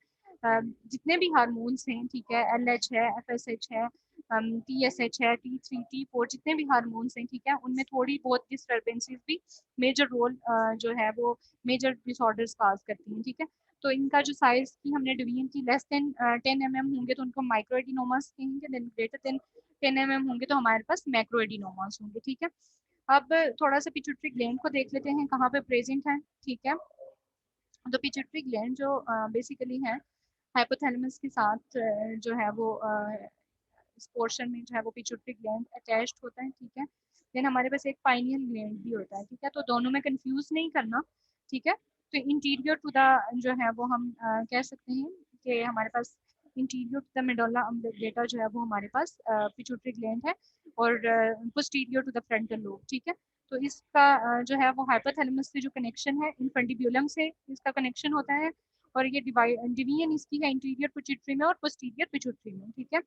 जितने भी हार्मोन्स हैं, ठीक है, LH है, FSH है, TSH है, T3 T4, जितने भी हार्मोन्स हैं, ठीक है, उनमें थोड़ी बहुत डिस्टर्बेंसेस भी मेजर रोल जो है वो मेजर डिसऑर्डर्स काज करती हैं, ठीक है। तो इनका जो साइज की हमने डिवीजन की, लेस देन 10 mm होंगे तो उनको माइक्रो एडिनोमास कहेंगे, देन ग्रेटर देन 10 mm होंगे तो हमारे पास मैक्रो एडिनोमास होंगे, ठीक है। अब थोड़ा सा पिट्यूटरी ग्लैंड को देख लेते हैं कहाँ पे प्रेजेंट है, ठीक है। तो पिट्यूटरी ग्लैंड जो बेसिकली है हाइपोथैलेमस के साथ जो है वो इस पोर्शन में जो है वो पिट्यूटरी ग्लैंड अटैच्ड होता है, ठीक है। देन हमारे पास एक पाइनियल ग्लैंड भी होता है, ठीक है। तो दोनों में कंफ्यूज नहीं करना, ठीक है। तो इंटीरियर टू द जो है वो हम कह सकते हैं कि हमारे पास interior to the medulla oblongata जो है वो हमारे पास पिट्यूटरी ग्लैंड है, और posterior to the frontal lobe, ठीक है। तो इसका जो है वो हाइपोथैलेमस से जो कनेक्शन है, इन्फंडिब्यूलम से इसका कनेक्शन होता है, और ये डिवीजन इसकी है इंटीरियर पिट्यूटरी में और पोस्टीरियर पिट्यूटरी में, ठीक है।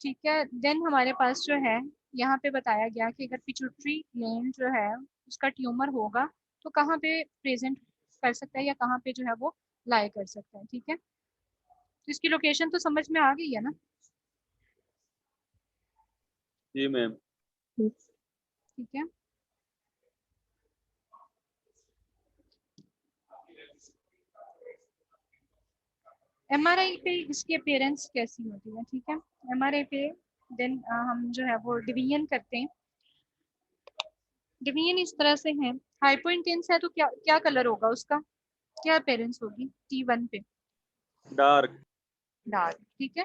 ठीक है, देन हमारे पास जो है यहाँ पे बताया गया कि अगर पिट्यूटरी ग्लैंड जो है उसका ट्यूमर होगा तो कहाँ पे प्रेजेंट कर सकता है या कहाँ पे जो है वो लाई कर सकता है, ठीक है। तो इसकी लोकेशन तो समझ में आ गई है ना। जी मैम। ठीक है, MRI पे इसकी अपेयरेंस कैसी होती है, ठीक है। MRI पे देन हम जो है वो डिवीजन करते हैं। डिवीजन इस तरह से है, हाइपो इंटेंस है तो क्या क्या कलर होगा उसका, क्या अपेयरेंस होगी T1 पे, डार्क। डार्क, ठीक है।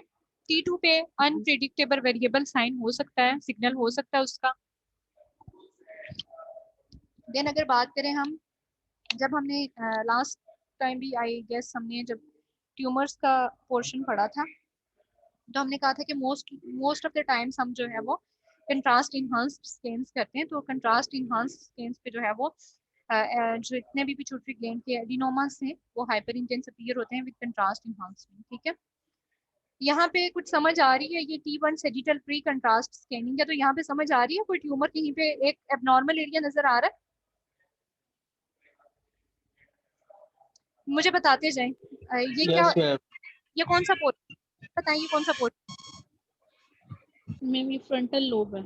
T2 पे अनप्रिडिक्टेबल वेरिएबल साइन हो सकता है, सिग्नल हो सकता है उसका। देन अगर बात करें हम, जब हमने लास्ट टाइम भी आई गेस हमने जब ट्यूमर्स का पोर्शन पढ़ा था, तो हमने कहा था कि मोस्ट ऑफ द टाइम्स हम जो है वो कंट्रास्ट इनहांस्ड स्कैन्स करते हैं। तो कंट्रास्ट इनहांस्ड स्कैन्स पे जो है वो जो इतने भी पिट्यूटरी ग्लैंड के एडिनोमास हैं वो हाइपर इंटेंस अपीयर होते हैं विद कंट्रास्ट इनहांसमेंट, ठीक है। यहाँ पे कुछ समझ आ रही है, ये T1 sagittal pre contrast scanning है, तो यहाँ पे समझ आ रही है कोई ट्यूमर कहीं पे एक एबनॉर्मल एरिया नजर आ रहा है, मुझे बताते जाएं। ये क्या, यस मैम। ये कौन सा पोर्शन बताइए, कौन सा पोर्शन? मैम ये फ्रंटल लोब है।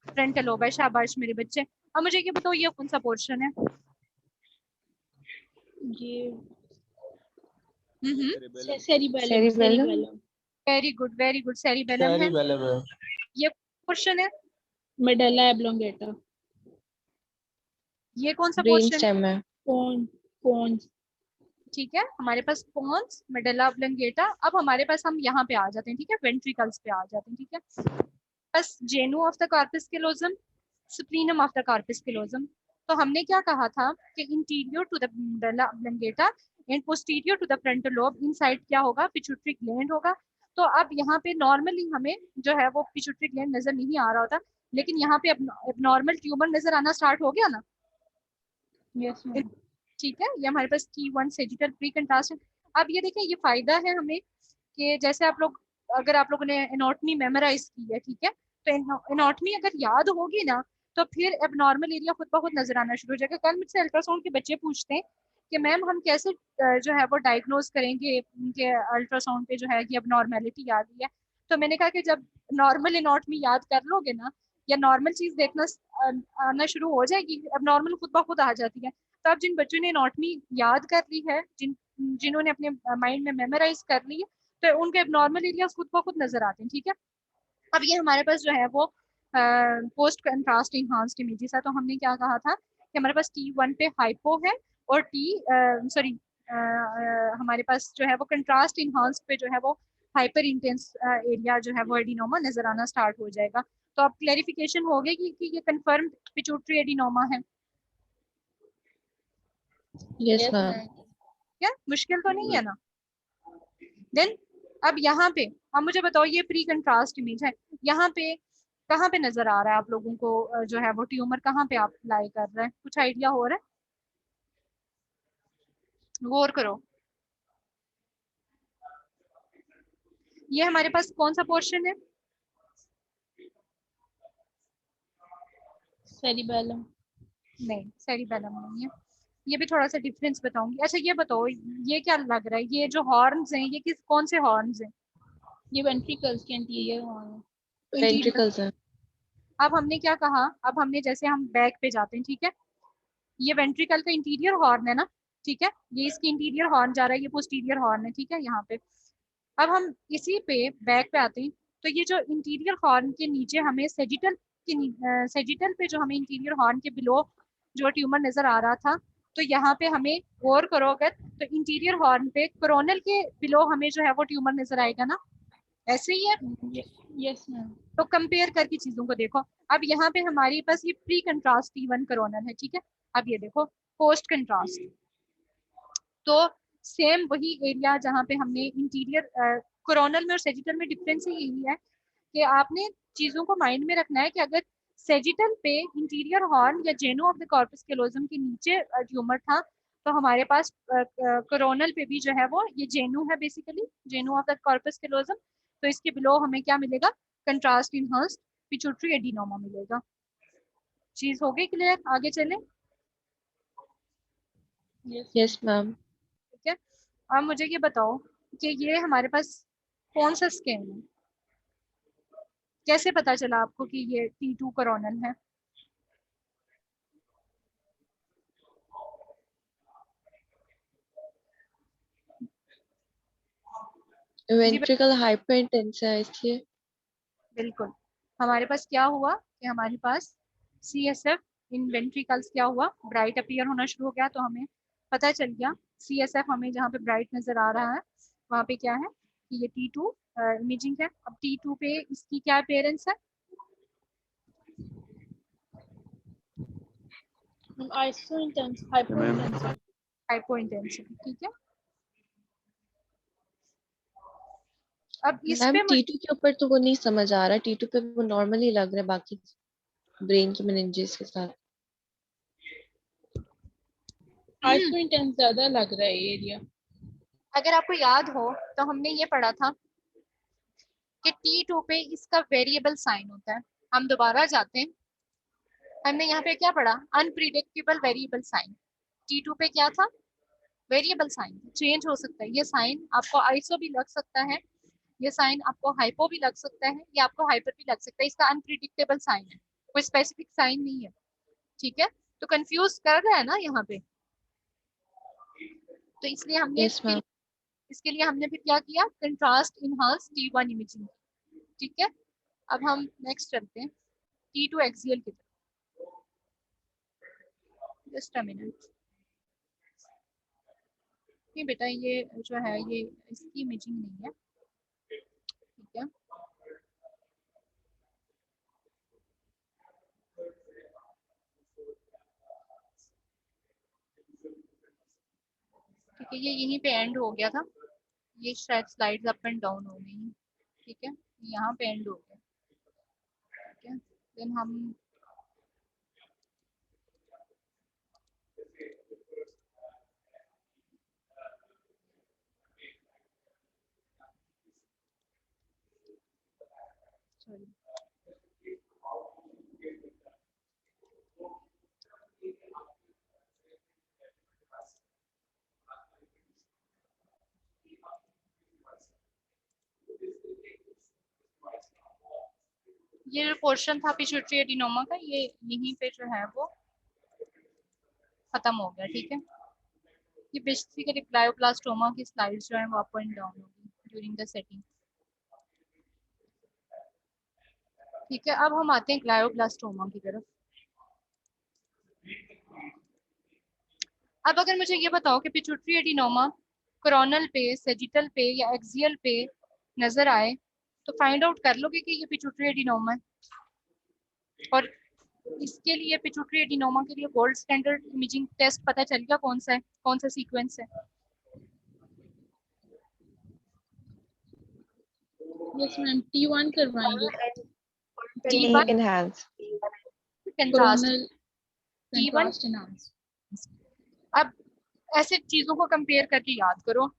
फ्रंटल लोब है, शाबाश मेरे बच्चे। अब मुझे ये बताओ ये कौन सा पोर्शन है? ये हम्म, cerebellum Cerebellum. Cerebellum. Very good, cerebellum है। सेरिबेलम है। ये पोर्शन है। Medulla oblongata. ये कौन सा Brain पोर्शन? stem है। पोन्स। ठीक है, हमारे पास पोन्स, मेडुल्ला ऑब्लोंगेटा। अब हमारे पास हम यहाँ पे आ जाते हैं, ठीक है, वेंट्रिकल्स पे आ जाते हैं, ठीक है। बस genu of the corpus callosum, splenium of the corpus callosum. तो हमने क्या कहा था कि interior to the medulla oblongata and posterior to the frontal lobe, inside क्या होगा? पिट्यूटरी ग्लैंड होगा। तो अब यहाँ पे नॉर्मली हमें जो है वो पिट्यूटरी ग्लैंड नजर नहीं आ रहा होता, लेकिन यहाँ पे एबनॉर्मल ट्यूमर नजर आना स्टार्ट हो गया ना। Yes ma'am. ठीक है, ये हमारे पास T1 सेजिटल प्री कंट्रास्ट है। अब ये देखिए, ये फायदा है हमें कि जैसे आप लोग, अगर आप लोगों ने एनाटॉमी मेमोराइज की है, ठीक है, तो एनाटॉमी अगर याद होगी ना, तो फिर एबनॉर्मल एरिया खुद ब खुद नजर आना शुरू हो जाएगा। कल मुझसे अल्ट्रासाउंड के बच्चे पूछते हैं कि मैम हम कैसे जो है वो डायग्नोज करेंगे उनके अल्ट्रासाउंड पे जो है कि एबनॉर्मेलिटी आ गई है। तो मैंने कहा कि जब नॉर्मल एनाटॉमी याद कर लोगे ना, या नॉर्मल चीज देखना आना शुरू हो जाएगी, एबनॉर्मल खुद ब खुद आ जाती है। तो अब जिन बच्चों ने एनाटॉमी याद कर ली है, जिन्होंने अपने माइंड में मेमोराइज कर ली है, तो उनके एबनॉर्मल एरिया खुद ब खुद नजर आते हैं, ठीक है। अब ये हमारे पास जो है वो पोस्ट कंट्रास्ट इनहांस्ड इमेजेस है। तो हमने क्या कहा था कि हमारे पास T1 पे हाइपो है, और सॉरी हमारे पास जो है वो कंट्रास्ट इनहांस्ड पे जो है वो हाइपर इंटेंस एरिया जो है वो एडिनोमा नजर आना स्टार्ट हो जाएगा। तो अब क्लेरिफिकेशन हो गई कि ये कंफर्म पिट्यूटरी एडिनोमा है। Yes ma'am. क्या मुश्किल तो नहीं है ना? देन अब यहाँ पे, अब मुझे बताओ ये प्री कंट्रास्ट इमेज है, यहाँ पे कहाँ पे नजर आ रहा है आप लोगों को जो है वो ट्यूमर कहाँ पे आप लाई कर रहे हैं? कुछ आइडिया हो रहा है? गौर करो। ये हमारे पास कौन सा पोर्शन है? सेरिबेलम। नहीं, सेरिबेलम नहीं है। ये भी थोड़ा सा डिफरेंस बताऊंगी। अच्छा ये बताओ, ये क्या लग रहा है, ये जो हॉर्न्स हैं ये किस कौन से हॉर्न्स हैं? ये वेंट्रिकल्स के इंटीरियर हॉर्न है। इंटीरियर। Ventricles है। अब हमने क्या कहा, अब हमने जैसे हम बैक पे जाते हैं, ठीक है, ये वेंट्रिकल का इंटीरियर हॉर्न है ना, ठीक है, ये इसकी इंटीरियर हॉर्न जा रहा है, ये पोस्टीरियर हॉर्न है, ठीक है, यहाँ पे। अब हम इसी पे बैक पे आते हैं, तो ये जो इंटीरियर हॉर्न के नीचे हमें सेजिटल सेजिटल पे जो हमें इंटीरियर हॉर्न के बिलो जो ट्यूमर नजर आ रहा था, तो यहाँ पे हमें गौर करो अगर, तो इंटीरियर हॉर्न पे कोरोनल के बिलो हमें जो है वो ट्यूमर नजर आएगा ना, ऐसे ही है। Yes ma'am. तो कंपेयर करके चीजों को देखो। अब यहाँ पे हमारे पास ये प्री कंट्रास्ट T1 कोरोनल है, ठीक है। अब ये देखो पोस्ट कंट्रास्ट, तो सेम वही एरिया जहाँ पे हमने इंटीरियर कोरोनल में और सेजिटल में डिफरेंस ही यही है कि आपने चीजों को माइंड में रखना है कि अगर सेजिटल पे इंटीरियर हॉर्न या जेनो ऑफ द कॉर्पस कैलोजम के नीचे ट्यूमर था, तो हमारे पास कोरोनल पे भी जो है वो ये जेनु है, basically genu of the corpus callosum. तो इसके बिलो हमें क्या मिलेगा? कंट्रास्ट इनहांस्ड पिट्यूटरी एडिनोमा मिलेगा। चीज हो गई क्लियर? आगे चलें। Yes ma'am. ठीक है, अब मुझे ये बताओ कि ये हमारे पास कौन सा स्कैन है? कैसे पता चला आपको कि ये T2 कोरोनल है? जी Ventricle hyperintense है इसलिए। बिल्कुल। हमारे पास क्या हुआ कि हमारे पास CSF इन वेंट्रिकल्स क्या हुआ? ब्राइट अपीयर होना शुरू हो गया। तो हमें पता चल गया CSF हमें जहाँ पे ब्राइट नजर आ रहा है वहाँ पे क्या है कि ये T2 इमेजिंग है। अब T2 पे इसकी क्या अपेयरेंस है? Iso intense hypo intense. Hypo intensity, ठीक है। अब इस मैम पे T2 के ऊपर तो वो नहीं समझ आ रहा, T2 पे वो नॉर्मली लग रहा है बाकी ब्रेन की मेनिंजेस के साथ। आइसो इंटेंस ज्यादा लग रहा है ये एरिया। अगर आपको याद हो तो हमने ये पढ़ा था कि T2 पे इसका वेरिएबल साइन होता है। हम दोबारा जाते हैं, हमने यहाँ पे क्या पढ़ा? Unpredictable variable sign. T2 पे क्या था? वेरिएबल साइन चेंज हो सकता है। ये साइन आपको आइसो भी लग सकता है, ये साइन आपको हाइपो भी लग सकता है, ये आपको हाइपर भी लग सकता है। इसका अनप्रिडिक्टेबल साइन है, कोई स्पेसिफिक साइन नहीं है, ठीक है। तो कंफ्यूज कर रहा है ना यहाँ पे, तो इसलिए हमने यस मैम। इसके लिए हमने फिर क्या किया, कंट्रास्ट इनहांस T1 इमेजिंग, ठीक है। अब हम नेक्स्ट चलते हैं T2 एक्सियल की तरफ। जस्ट अ मिनट, नहीं बेटा ये जो है ये इसकी इमेजिंग नहीं है, ठीक है। ठीक है, ये यहीं पे एंड हो गया था, ये शायद स्लाइड्स अप एंड डाउन हो गई, ठीक है, यहाँ पे एंड हो गया, ठीक है। देन हम सॉरी ये जो पोर्शन था पिट्यूटरी एडिनोमा का, ये यहीं पे जो है वो खत्म हो गया, ठीक है। ये बेसिकली ग्लायोब्लास्टोमा की स्लाइड्स जो है वो अप एंड डाउन होगी ड्यूरिंग द सेटिंग, ठीक है। अब हम आते हैं ग्लायोब्लास्टोमा की तरफ। अब अगर मुझे ये बताओ कि पिट्यूटरी एडिनोमा कोरोनल पे, सेजिटल पे या एक्सियल पे नजर आए तो फाइंड आउट कर लोगे कि ये पिट्यूटरी एडिनोमा है। और इसके लिए पिट्यूटरी एडिनोमा के लिए गोल्ड स्टैंडर्ड इमेजिंग टेस्ट पता चल गया कौन सा है, कौन सा सीक्वेंस है। यस मैम, T1 करवाएंगे, T1 enhance contrast, coronal T1। Contrast enhance. अब ऐसे चीजों को कंपेयर करके याद करो।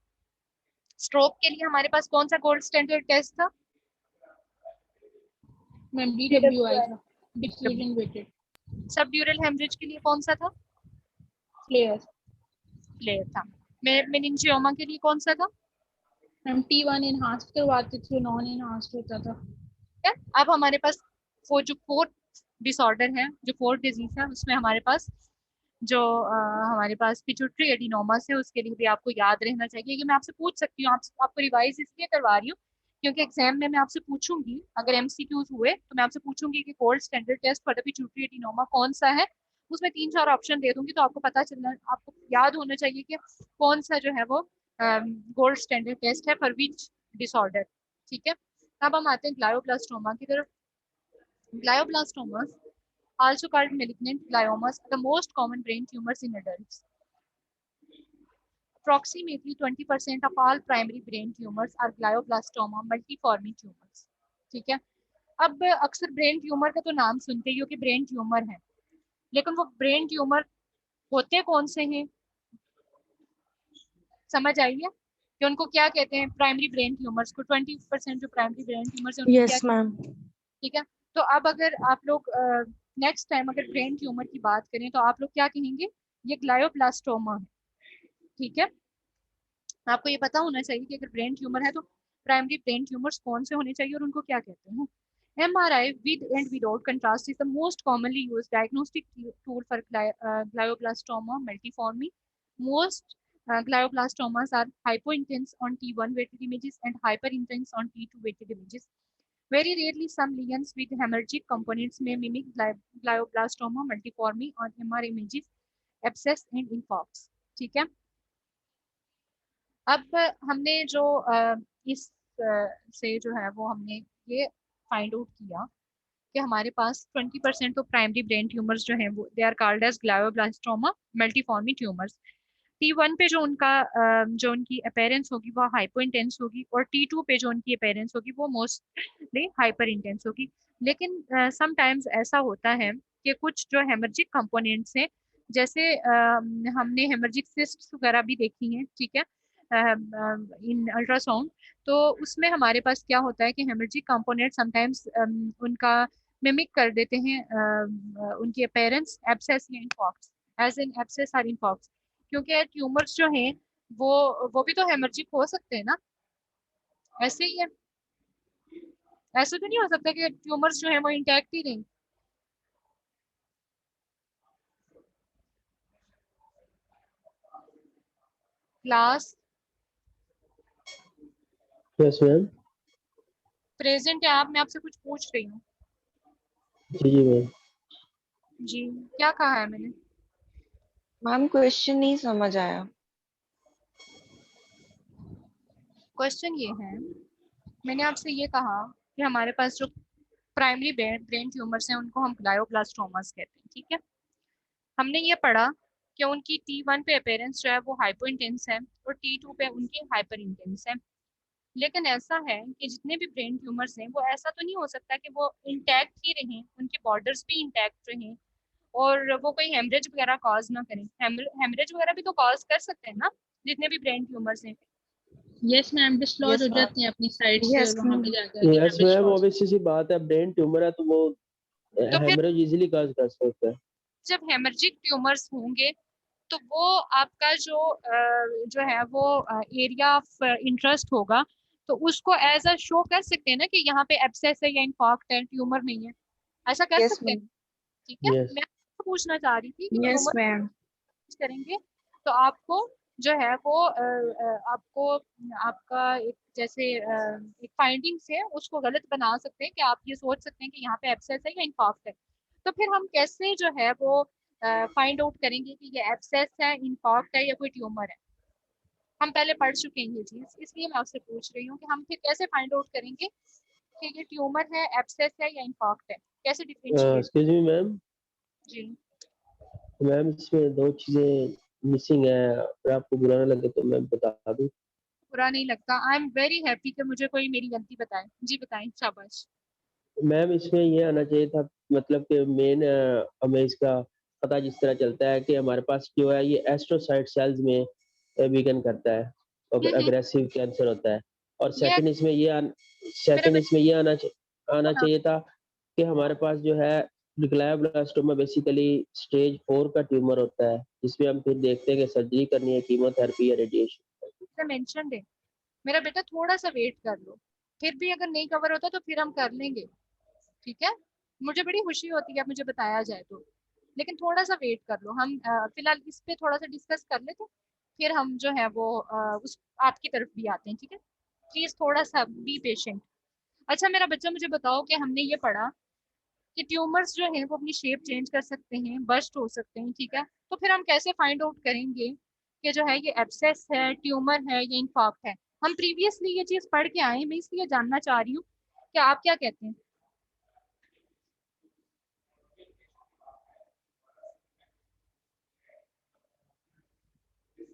स्ट्रोक के लिए हमारे पास कौन सा गोल्ड स्टैंडर्ड टेस्ट था? मैम DWI था, डिफ्यूजन वेटेड। सब ड्यूरल हेमरेज के लिए कौन सा था? फ्लेयर। फ्लेयर था। मेनिंजियोमा के लिए कौन सा था? हम T1 एनहांस करवाते थे, नॉन एनहांस होता था। है? अब हमारे पास वो जो फोर्थ डिसऑर्डर है, जो फोर्थ डिजीज है, उसमें हमारे पास जो हमारे पास पिट्यूटरी एडिनोमा है, उसके लिए भी आपको याद रहना चाहिए कि मैं आपसे पूछ सकती हूँ, आपको रिवाइज इसलिए करवा रही हूँ क्योंकि एग्जाम में मैं आपसे पूछूंगी, अगर एमसीक्यूज हुए तो मैं आपसे पूछूंगी कि gold standard test for the pituitary adenoma कौन सा है। उसमें 3-4 ऑप्शन दे दूंगी, तो आपको पता चलना, आपको याद होना चाहिए कि कौन सा जो है वो गोल्ड स्टैंडर्ड टेस्ट है फॉर विच डिसऑर्डर, ठीक है। अब हम आते हैं ग्लायोब्लास्टोमा की तरफ। Glioblastomas, also called malignant gliomas, are the most common brain tumors in adults. Approximately 20% of all primary brain tumors are glioblastoma multiforme tumors. ठीक है। अब अक्सर ब्रेन ट्यूमर का तो नाम सुनते ही हो कि ब्रेन ट्यूमर है, लेकिन वो ब्रेन ट्यूमर होते कौन से हैं, समझ आई है कि उनको क्या कहते हैं? प्राइमरी ब्रेन ट्यूमर्स को 20% जो प्राइमरी ब्रेन ट्यूमर्स हैं उनको क्या, यस मैम। ठीक है। तो अब अगर आप लोग नेक्स्ट टाइम अगर ब्रेन ट्यूमर की बात करें तो आप लोग क्या कहेंगे? ये ग्लायोब्लास्टोमा है, ठीक है। आपको ये पता होना चाहिए कि अगर ब्रेन ट्यूमर है तो प्राइमरी ब्रेन ट्यूमर्स कौन से होने चाहिए और उनको क्या कहते हैं। MRI with and without contrast is the most commonly used diagnostic tool for glioblastoma multiforme. Most glioblastomas are hypointense on T1 weighted images and hyperintense on T2 weighted images. Very rarely, some lesions with hemorrhagic components may mimic glioblastoma multiforme on MR images, abscess and infarcts. ठीक है। अब हमने जो इस से जो है वो हमने ये फाइंड आउट किया कि हमारे पास 20% तो प्राइमरी ब्रेन ट्यूमर्स जो हैं वो they are called as glioblastoma multiforme tumours. T1 पे जो उनकी अपेयरेंस होगी वो हाइपो इंटेंस होगी, और T2 पे जो उनकी अपेयरेंस होगी वो मोस्टली हाइपर इंटेंस होगी। लेकिन समटाइम्स ऐसा होता है कि कुछ जो हेमर्जिक कंपोनेंट्स हैं, जैसे हमने हेमर्जिक सिस्ट्स वगैरह भी देखी हैं, ठीक है, इन अल्ट्रासाउंड। तो उसमें हमारे पास क्या होता है कि हेमर्जिक कंपोनेंट समटाइम्स उनका मिमिक कर देते हैं उनकी अपेयरेंस एब्सेस या इनफॉक्स, एज इन एब्सेस और इनफॉक्स। क्योंकि ट्यूमर्स जो हैं वो भी तो हेमर्जिक हो सकते हैं ना, ऐसे ही है। ऐसे तो नहीं हो सकता कि ट्यूमर्स जो है वो इंटैक्ट ही रहें। Class yes ma'am. प्रेजेंट है आप, मैं आपसे कुछ पूछ रही हूँ। जी जी मैम। जी, क्या कहा है मैंने? मैम क्वेश्चन नहीं समझ आया। क्वेश्चन ये है, मैंने आपसे ये कहा कि हमारे पास जो प्राइमरी ब्रेन ट्यूमर्स हैं उनको हम ग्लायोब्लास्टोमास कहते हैं, ठीक है। हमने ये पढ़ा कि उनकी T1 पे अपेयरेंस जो है वो हाइपो इंटेंस है और T2 पे उनकी हाइपर इंटेंस है। लेकिन ऐसा है कि जितने भी ब्रेन ट्यूमर्स हैं वो ऐसा तो नहीं हो सकता कि वो इंटैक्ट ही रहें, उनके बॉर्डर्स भी इंटैक्ट रहें और वो कोई हेमरेज वगैरह कॉज ना करें। हेमरेज वगैरह भी तो कॉज कर सकते हैं ना जितने भी ब्रेन ट्यूमर्स हैं। यस मैम, डिसक्लोज यस हो मैम। जाती हैं अपनी साइड से और यस वहां पे जाकर के yes haemorrhage ma'am, cause. Obviously सी बात है, ब्रेन ट्यूमर है तो वो तो फिर हेमरेज इजीली कॉज कर सकता है। जब हेमर्जिक ट्यूमर्स होंगे तो वो आपका जो है वो एरिया ऑफ इंटरेस्ट होगा, तो उसको एज अ शो कर सकते हैं ना कि यहाँ पे एब्सेस है या इन्फॉक्ट है, ट्यूमर नहीं है, ऐसा कर यस सकते हैं। मैम। ठीक है, यस। मैं आपको पूछना चाह रही थी कि यस ट्यूमर मैम। करेंगे तो आपको जो है वो आपको आपका एक जैसे एक फाइंडिंग्स है उसको गलत बना सकते हैं कि आप ये सोच सकते हैं कि यहाँ पे एब्सेस है या इन्फॉक्ट है। तो फिर हम कैसे जो है वो फाइंड आउट करेंगे कि ये एब्सेस है, इन्फॉक्ट है या कोई ट्यूमर है? हम पहले पढ़ चुके हैं ये चीज, इसलिए मैं आपसे पूछ रही हूँ कि हम फिर कैसे फाइंड आउट करेंगे कि ये ट्यूमर है, एब्सेस है या इन्फॉक्ट है, कैसे डिफरेंशिएट? Excuse me ma'am. जी, मैम इसमें दो चीजें मिसिंग है, अगर आपको बुरा ना लगे तो मैं बता दूं। बुरा नहीं लगता, आई एम वेरी हैप्पी कि मुझे कोई मेरी गलती बताए। जी बताएं, शाबाश। मैम इसमें ये आना चाहिए था, मतलब कि मेन हमें इसका पता जिस तरह चलता है कि हमारे पास जो है ये एस्ट्रोसाइट सेल्स में वीकन करता है और हम्म, अग्रेसिव कैंसर होता है। और ये सेकंड इसमें ये मेरा सेकंड बेटा इसमें ये आना सुनो ना, चाहिए था कि हमारे पास जो है ग्लायोब्लास्टोमा बेसिकली स्टेज 4 का ट्यूमर होता है, जिसमें हम फिर देखते हैं कि सर्जरी करनी है, कीमोथेरेपी या रेडिएशन। से मेंशन दे। मेरा बेटा थोड़ा सा वेट कर लो, फिर भी अगर नहीं कवर होता तो फिर हम कर लेंगे, ठीक है। मुझे बड़ी खुशी होती है मुझे बताया जाए तो, लेकिन थोड़ा सा वेट कर लो। हम फिलहाल इस पे थोड़ा सा डिस्कस कर लेते हैं, फिर हम जो है वो उस आपकी तरफ भी आते हैं, ठीक है। प्लीज थोड़ा सा बी पेशेंट। अच्छा मेरा बच्चा, मुझे बताओ कि हमने ये पढ़ा कि ट्यूमर्स जो हैं वो अपनी शेप चेंज कर सकते हैं, बस्ट हो सकते हैं, ठीक है। तो फिर हम कैसे फाइंड आउट करेंगे कि जो है ये एब्सेस है, ट्यूमर है या इन्फॉक्ट है? हम प्रीवियसली ये चीज पढ़ के आए हैं, मैं इसलिए जानना चाह रही हूँ कि आप क्या कहते हैं।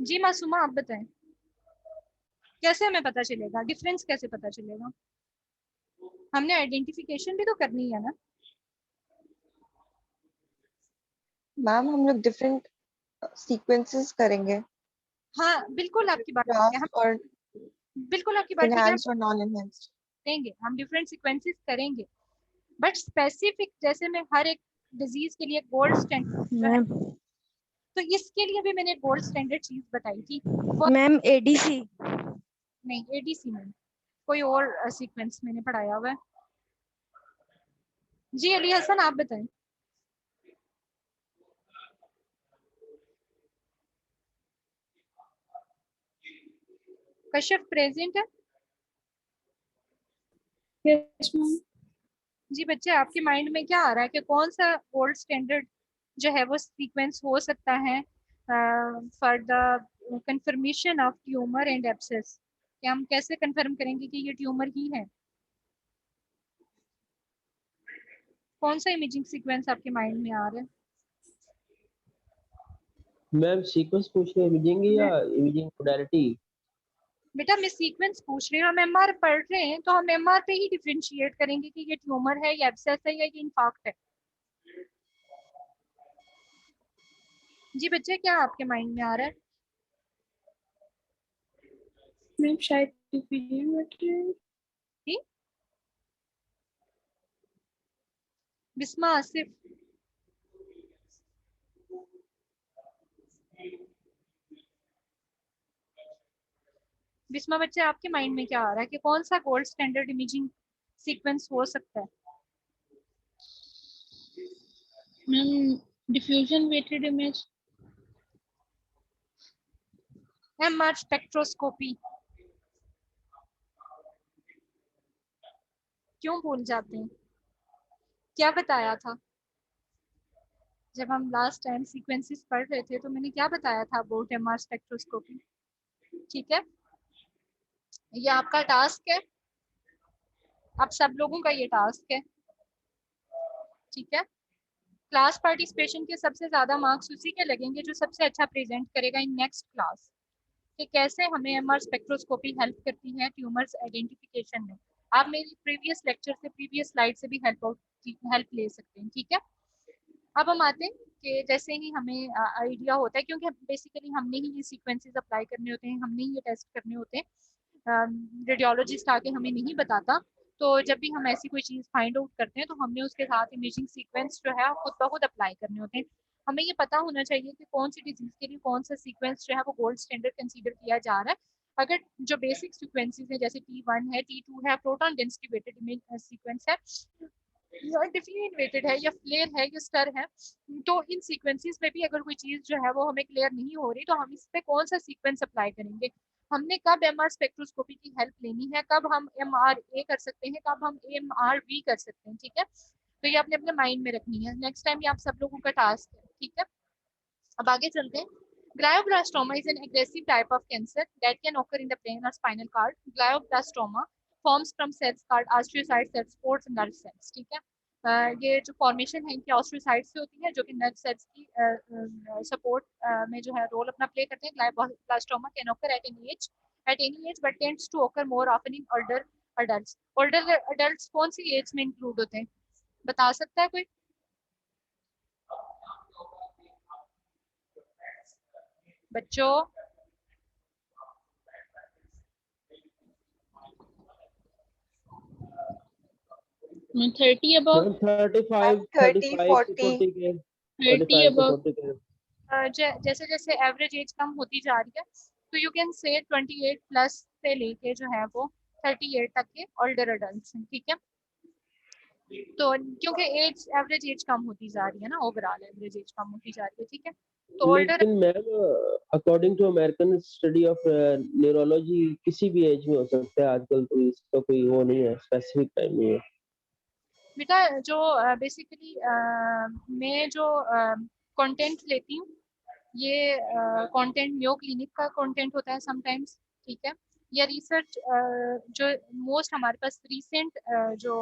जी मासूमा, आप बताएं, कैसे हमें पता चलेगा, डिफरेंस कैसे पता चलेगा? हमने आइडेंटिफिकेशन भी तो करनी है ना। मैम हम लोग डिफरेंट सीक्वेंसेस करेंगे, हाँ बिल्कुल आपकी बात ठीक है, हम ग्राफ और बिल्कुल आपकी बात ठीक है, हम इनहैंस्ड और नॉन इनहैंस्ड। करेंगे, हम डिफरेंट सीक्वेंसेस करेंगे, बट स्पेसिफिक जैसे मैं हर एक डिजीज के लिए गोल्ड स्टैंडर्ड जो है, मैम तो इसके लिए भी मैंने गोल्ड स्टैंडर्ड चीज बताई थी वो। Ma'am ADC. नहीं, एडीसी में कोई और सीक्वेंस मैंने पढ़ाया हुआ है। जी अली हसन, आप बताएं। कश्यप प्रेजेंट है? Yes ma'am. जी बच्चे, आपके माइंड में क्या आ रहा है कि कौन सा गोल्ड स्टैंडर्ड जो है वो सीक्वेंस हो सकता है for the confirmation of tumour and abscess? कि हम कैसे कंफर्म करेंगे कि ये ट्यूमर ही है? कौन सा इमेजिंग सीक्वेंस आपके माइंड में आ रहा है? मैम सीक्वेंस पूछ रहे हैं इमेजिंग या इमेजिंग मोडालिटी? बेटा मैं सीक्वेंस पूछ रही हूँ, हम एमआर पढ़ रहे हैं तो हम एमआर पे ही डिफरेंशिएट करेंगे कि ये ट्यूमर है या एब्सेस है या ये इन्फाक्ट है। जी बच्चे, क्या आपके माइंड में आ रहा है? मैम शायद डिफरेंट। जी बिस्मा आसिफ, बिस्मा बच्चे, आपके माइंड में क्या आ रहा है कि कौन सा गोल्ड स्टैंडर्ड इमेजिंग सीक्वेंस हो सकता है? Ma'am diffusion weighted image. MR spectroscopy. क्यों भूल जाते हैं? क्या बताया था जब हम लास्ट टाइम सीक्वेंसेस पढ़ रहे थे? तो मैंने क्या बताया था अबाउट एमआर स्पेक्ट्रोस्कोपी? ठीक है, ये आपका टास्क है, आप सब लोगों का ये टास्क है। ठीक है, क्लास पार्टिसिपेशन के सबसे ज्यादा मार्क्स उसी के लगेंगे जो सबसे अच्छा प्रेजेंट करेगा इन नेक्स्ट क्लास, कि कैसे हमें एमआर स्पेक्ट्रोस्कोपी हेल्प करती है ट्यूमर्स आइडेंटिफिकेशन में। आप मेरी प्रीवियस लेक्चर से, प्रीवियस स्लाइड से भी हेल्प ले सकते हैं। ठीक है, अब हम आते हैं कि जैसे ही हमें आइडिया होता है, क्योंकि बेसिकली हमने ही ये सीक्वेंसेस अप्लाई करने होते हैं, हमने ही ये टेस्ट करने होते हैं, रेडियोलॉजिस्ट आके हमें नहीं बताता। तो जब भी हम ऐसी कोई चीज़ फाइंड आउट करते हैं तो हमने उसके साथ इमेजिंग सीक्वेंस जो है खुद ब खुद अप्लाई करने होते हैं। हमें ये पता होना चाहिए कि कौन सी डिजीज के लिए कौन सा सीक्वेंस जो है वो गोल्ड स्टैंडर्ड कंसीडर किया जा रहा है। अगर जो बेसिक सीक्वेंसेस है जैसे T1 है, T2 है, proton density weighted image sequence है, या डिफिन वेटेड है, या फ्लेयर है, या स्टर है, तो इन सीक्वेंसेस में भी अगर कोई चीज जो है वो हमें क्लियर नहीं हो रही तो हम इस पे कौन सा सीक्वेंस अप्लाई करेंगे, हमने कब एमआर स्पेक्ट्रोस्कोपी की हेल्प लेनी है, कब हम एमआर ए कर सकते हैं, कब हम एमआर बी कर सकते हैं। ठीक है, तो ये आपने अपने माइंड में रखनी है। नेक्स्ट टाइम ये आप सब लोगों का टास्क है। ठीक है, अब आगे चलते हैं। Glioblastoma is an aggressive type of cancer that can occur in the brain or spinal cord. Glioblastoma forms from cells called astrocytes that supports nerve cells. ठीक है, ये जो फॉर्मेशन है इनकी ऑस्ट्रोसाइट से होती है जो कि नर्व सेल्स की सपोर्ट में जो है रोल अपना प्ले करते हैं। Glioblastoma can occur at any age but tends to occur more often in older adults. Older adults कौन सी एज में इंक्लूड होते हैं, बता सकता है कोई? बच्चों, 30 अबव। 35 30 35 to 40 40 के 30 35 to अबव। 40 के जैसे जैसे एवरेज एज कम होती जा रही है तो यू कैन से 28 प्लस से लेके जो है वो 38 तक के ओल्डर अडल्ट हैं। ठीक है, तो क्योंकि एज एवरेज एज कम होती जा रही है ना, ओवरऑल एवरेज एज कम होती जा रही है। ठीक है, तो ओल्डर लेकिन ma'am according to American study of neurology किसी भी एज में हो सकता है आजकल, तो इसका कोई वो नहीं है, स्पेसिफिक टाइम नहीं है। बेटा जो बेसिकली मैं जो कंटेंट लेती हूँ ये कंटेंट म्यो क्लिनिक का कंटेंट होता है समटाइम्स। ठीक है, या रिसर्च जो मोस्ट हमारे पास रिसेंट जो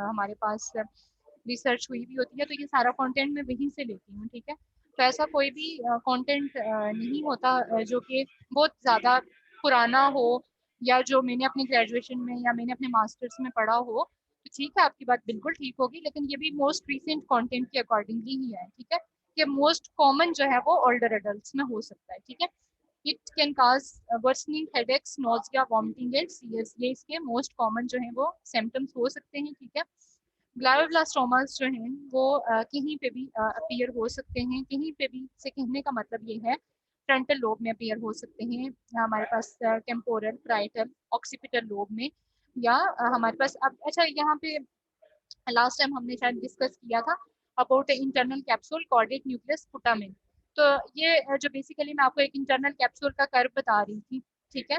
हमारे पास रिसर्च हुई भी होती है तो ये सारा कंटेंट मैं वहीं से लेती हूँ। ठीक है, तो ऐसा कोई भी कंटेंट नहीं होता जो कि बहुत ज़्यादा पुराना हो या जो मैंने अपनी ग्रेजुएशन में या मैंने अपने मास्टर्स में पढ़ा हो। तो ठीक है, आपकी बात बिल्कुल ठीक होगी, लेकिन ये भी मोस्ट रिसेंट कंटेंट के अकॉर्डिंगली ही है। ठीक है, कि मोस्ट कॉमन जो है वो ओल्डर एडल्ट्स में हो सकता है। ठीक है, it can cause worsening headaches, nausea, vomiting and serious, ये इसके मोस्ट कॉमन जो है वो सिम्टम्स हो सकते हैं। ठीक है, ग्लायोब्लास्टोमास जो हैं वो कहीं पे भी अपीयर हो सकते हैं, कहीं पे भी से कहने का मतलब ये है फ्रंटल लोब में अपीयर हो सकते हैं, हमारे पास टेम्पोरल, प्राइटल, ऑक्सीपिटल लोब में, या हमारे पास अब अच्छा यहाँ पे लास्ट टाइम हमने शायद डिस्कस किया था about internal capsule caudate nucleus putamen. तो ये जो बेसिकली मैं आपको एक इंटरनल कैप्सूल का कर्व बता रही थी। ठीक है,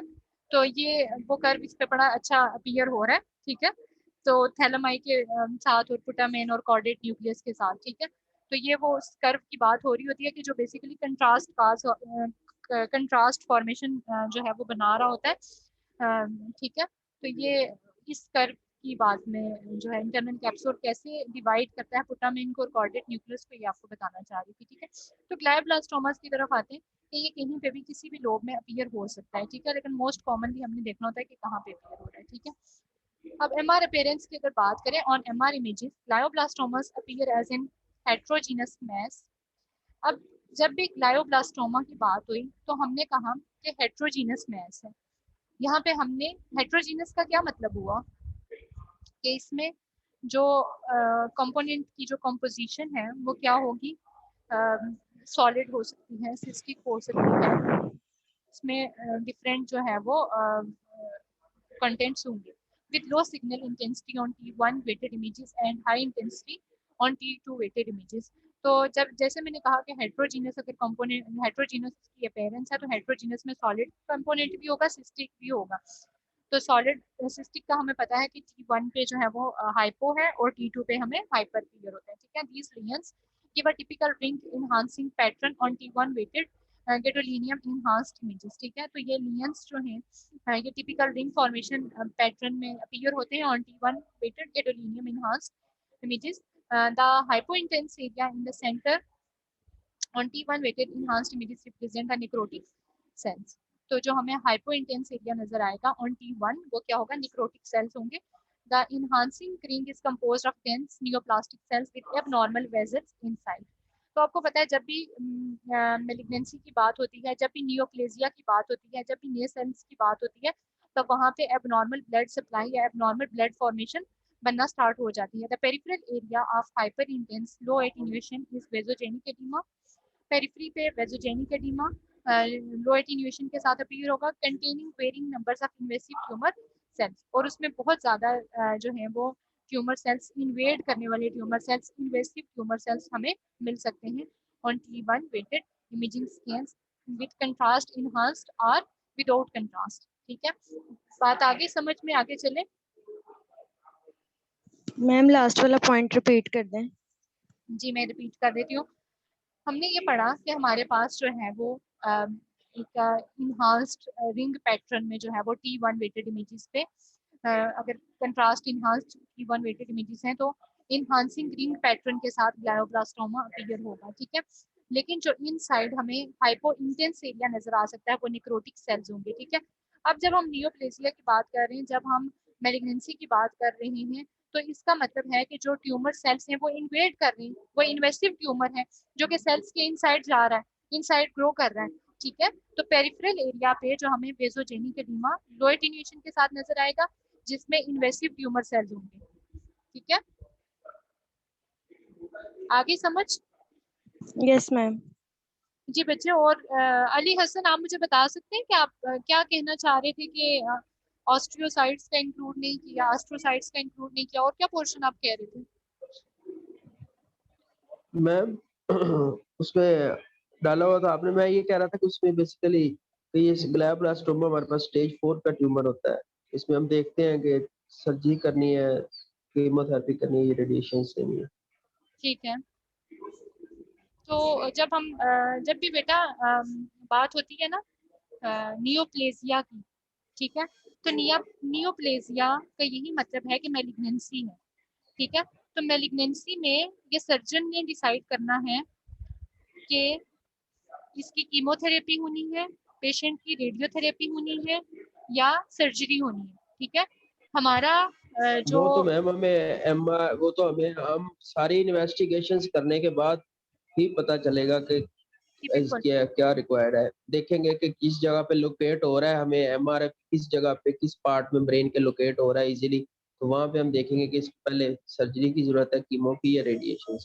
तो ये वो कर्व इस पे बड़ा अच्छा अपीयर हो रहा है। ठीक है, तो थैलेमाई के साथ और पुटामिन और कॉर्डेट न्यूक्लियस के साथ। ठीक है, तो ये वो उस कर्व की बात हो रही होती है कि जो बेसिकली कंट्रास्ट फॉर्मेशन जो है वो बना रहा होता है। ठीक है, तो ये इस कर्व की बात में जो है इंटरनल कैप्सूल कैसे डिवाइड करता है पुटामिन को और कॉर्डेट न्यूक्लियस को, ये आपको बताना चाह रही थी। ठीक है, तो ग्लायोब्लास्टोमास की तरफ आते हैं कि ये कहीं पे भी किसी भी लोब में अपीयर हो सकता है। ठीक है, लेकिन मोस्ट कॉमनली हमने देखना होता है कि कहाँ पे अपीयर हो रहा है। ठीक है, अब एमआर अपीयरेंस की अगर बात करें on MR images, glioblastomas appear as an heterogeneous mass. अब जब भी ग्लायोब्लास्टोमा की बात हुई तो हमने कहा कि हेट्रोजीनस मैस है। यहाँ पे हमने हेट्रोजीनस का क्या मतलब हुआ कि इसमें जो कंपोनेंट की जो कंपोजिशन है वो क्या होगी, सॉलिड हो सकती है, सिस्टिक हो सकती है, इसमें डिफरेंट जो है वो कंटेंट्स होंगे with low signal intensity on T1 weighted images and high intensity on T2 weighted images. तो जब जैसे मैंने कहा कि हेट्रोजीनस अगर कंपोनेंट हेट्रोजीनस की अपीयरेंस है तो हेट्रोजीनस में सॉलिड कंपोनेंट भी होगा, सिस्टिक भी होगा। तो सॉलिड सिस्टिक का हमें पता है कि T1 पे जो है वो हाइपो है और T2 पे हमें हाइपर क्लियर होता है, ठीक है। These lesions give a typical ring enhancing pattern on T1 weighted gadolinium enhanced images, ठीक है। तो ये लियंस जो हैं ये टिपिकल रिंग फॉर्मेशन पैटर्न में अपीयर होते हैं on T1 weighted gadolinium enhanced images. The hypointense area in the center on T1 weighted enhanced images represent a necrotic cells. तो जो हमें हाइपो इंटेंस एरिया नजर आएगा ऑन T1 वो क्या होगा, निक्रोटिक सेल्स होंगे। The enhancing ring is composed of dense neoplastic cells with abnormal vessels inside. तो आपको पता है जब भी मेलिग्नेंसी की बात होती है, जब भी नियोप्लेजिया की बात होती है, जब भी ने सेल्स की बात होती है, तो वहाँ पे एबनॉर्मल ब्लड सप्लाई या एबनॉर्मल ब्लड फॉर्मेशन बनना स्टार्ट हो जाती है। The peripheral area of hyper intense low attenuation is vasogenic oedema. Periphery पे वेजोजेनिक एडिमा लो एटेन्यूएशन के साथ अपीयर होगा, containing varying numbers of invasive tumour cells, और उसमें बहुत ज़्यादा जो है वो ट्यूमर सेल्स, इन्वेड करने वाले tumour cells, invasive tumour sales हमें मिल सकते हैं on T1 weighted imaging scans with contrast enhanced or without contrast, ठीक है। बात आगे समझ में आगे चले। मैम लास्ट वाला पॉइंट रिपीट कर दें। जी मैं रिपीट कर देती हूँ। हमने ये पढ़ा कि हमारे पास जो है वो एक इन्हांस्ड रिंग पैटर्न में जो है वो T1 weighted इमेजेस पे अगर contrast enhanced T1 weighted images हैं तो इन्हांसिंग रिंग पैटर्न के साथ ग्लायोब्लास्टोमा अपीयर होगा, ठीक है। लेकिन जो इनसाइड हमें हाइपो इंटेंस एरिया नजर आ सकता है वो निक्रोटिक सेल्स होंगे, ठीक है। अब जब हम नियोप्लेसिया की बात कर रहे हैं, जब हम मैलिग्नेंसी की बात कर रहे हैं, तो इसका मतलब है कि जो ट्यूमर सेल्स हैं वो इन्वेड कर रहे हैं, वो इन्वेसिव ट्यूमर है जो कि सेल्स के इनसाइड जा रहा है, इनसाइड ग्रो कर रहा है, ठीक है। तो पेरिफेरल एरिया पे जो हमें वेजोजेनिक एडिमा लो एटेन्यूएशन के साथ नजर आएगा जिसमें इन्वेसिव ट्यूमर सेल्स होंगे, ठीक है। आगे समझ? Yes ma'am. जी बच्चे, और अली हसन आप मुझे बता सकते हैं कि आप क्या कहना चाह रहे थे कि ऑस्ट्रियोसाइट्स का इंक्लूड नहीं किया, एस्ट्रोसाइट्स का इंक्लूड नहीं किया, और क्या पोर्शन आप कह रहे थे? मैम उसमें डाला हुआ था आपने, मैं ये कह रहा था कि उसमें बेसिकली ये ग्लायोब्लास्टोमा हमारे पास स्टेज 4 का ट्यूमर होता है। इसमें हम देखते हैं कि सर्जरी करनी है, कीमोथेरेपी करनी है, रेडिएशन देनी है। ठीक है। तो जब भी बेटा बात होती है ना नियोप्लेजिया की, ठीक है, तो नियोप्लेजिया का यही मतलब है कि मैलिग्नेंसी है, ठीक है। तो मैलिग्नेंसी में ये सर्जन ने डिसाइड करना है कि इसकी कीमोथेरेपी होनी है, पेशेंट की रेडियोथेरेपी होनी है या सर्जरी होनी है, ठीक है। हमारा जो वो तो मैम हमें हम सारी इन्वेस्टिगेशंस करने के बाद ही पता चलेगा कि बिल्कुल क्या क्या रिक्वायर्ड है। देखेंगे कि किस जगह पे लोकेट हो रहा है, हमें एमआरएफ किस जगह पे किस पार्ट में ब्रेन के लोकेट हो रहा है इजीली, तो वहां पे हम देखेंगे कि पहले सर्जरी की जरूरत है, कीमो की या रेडिएशन।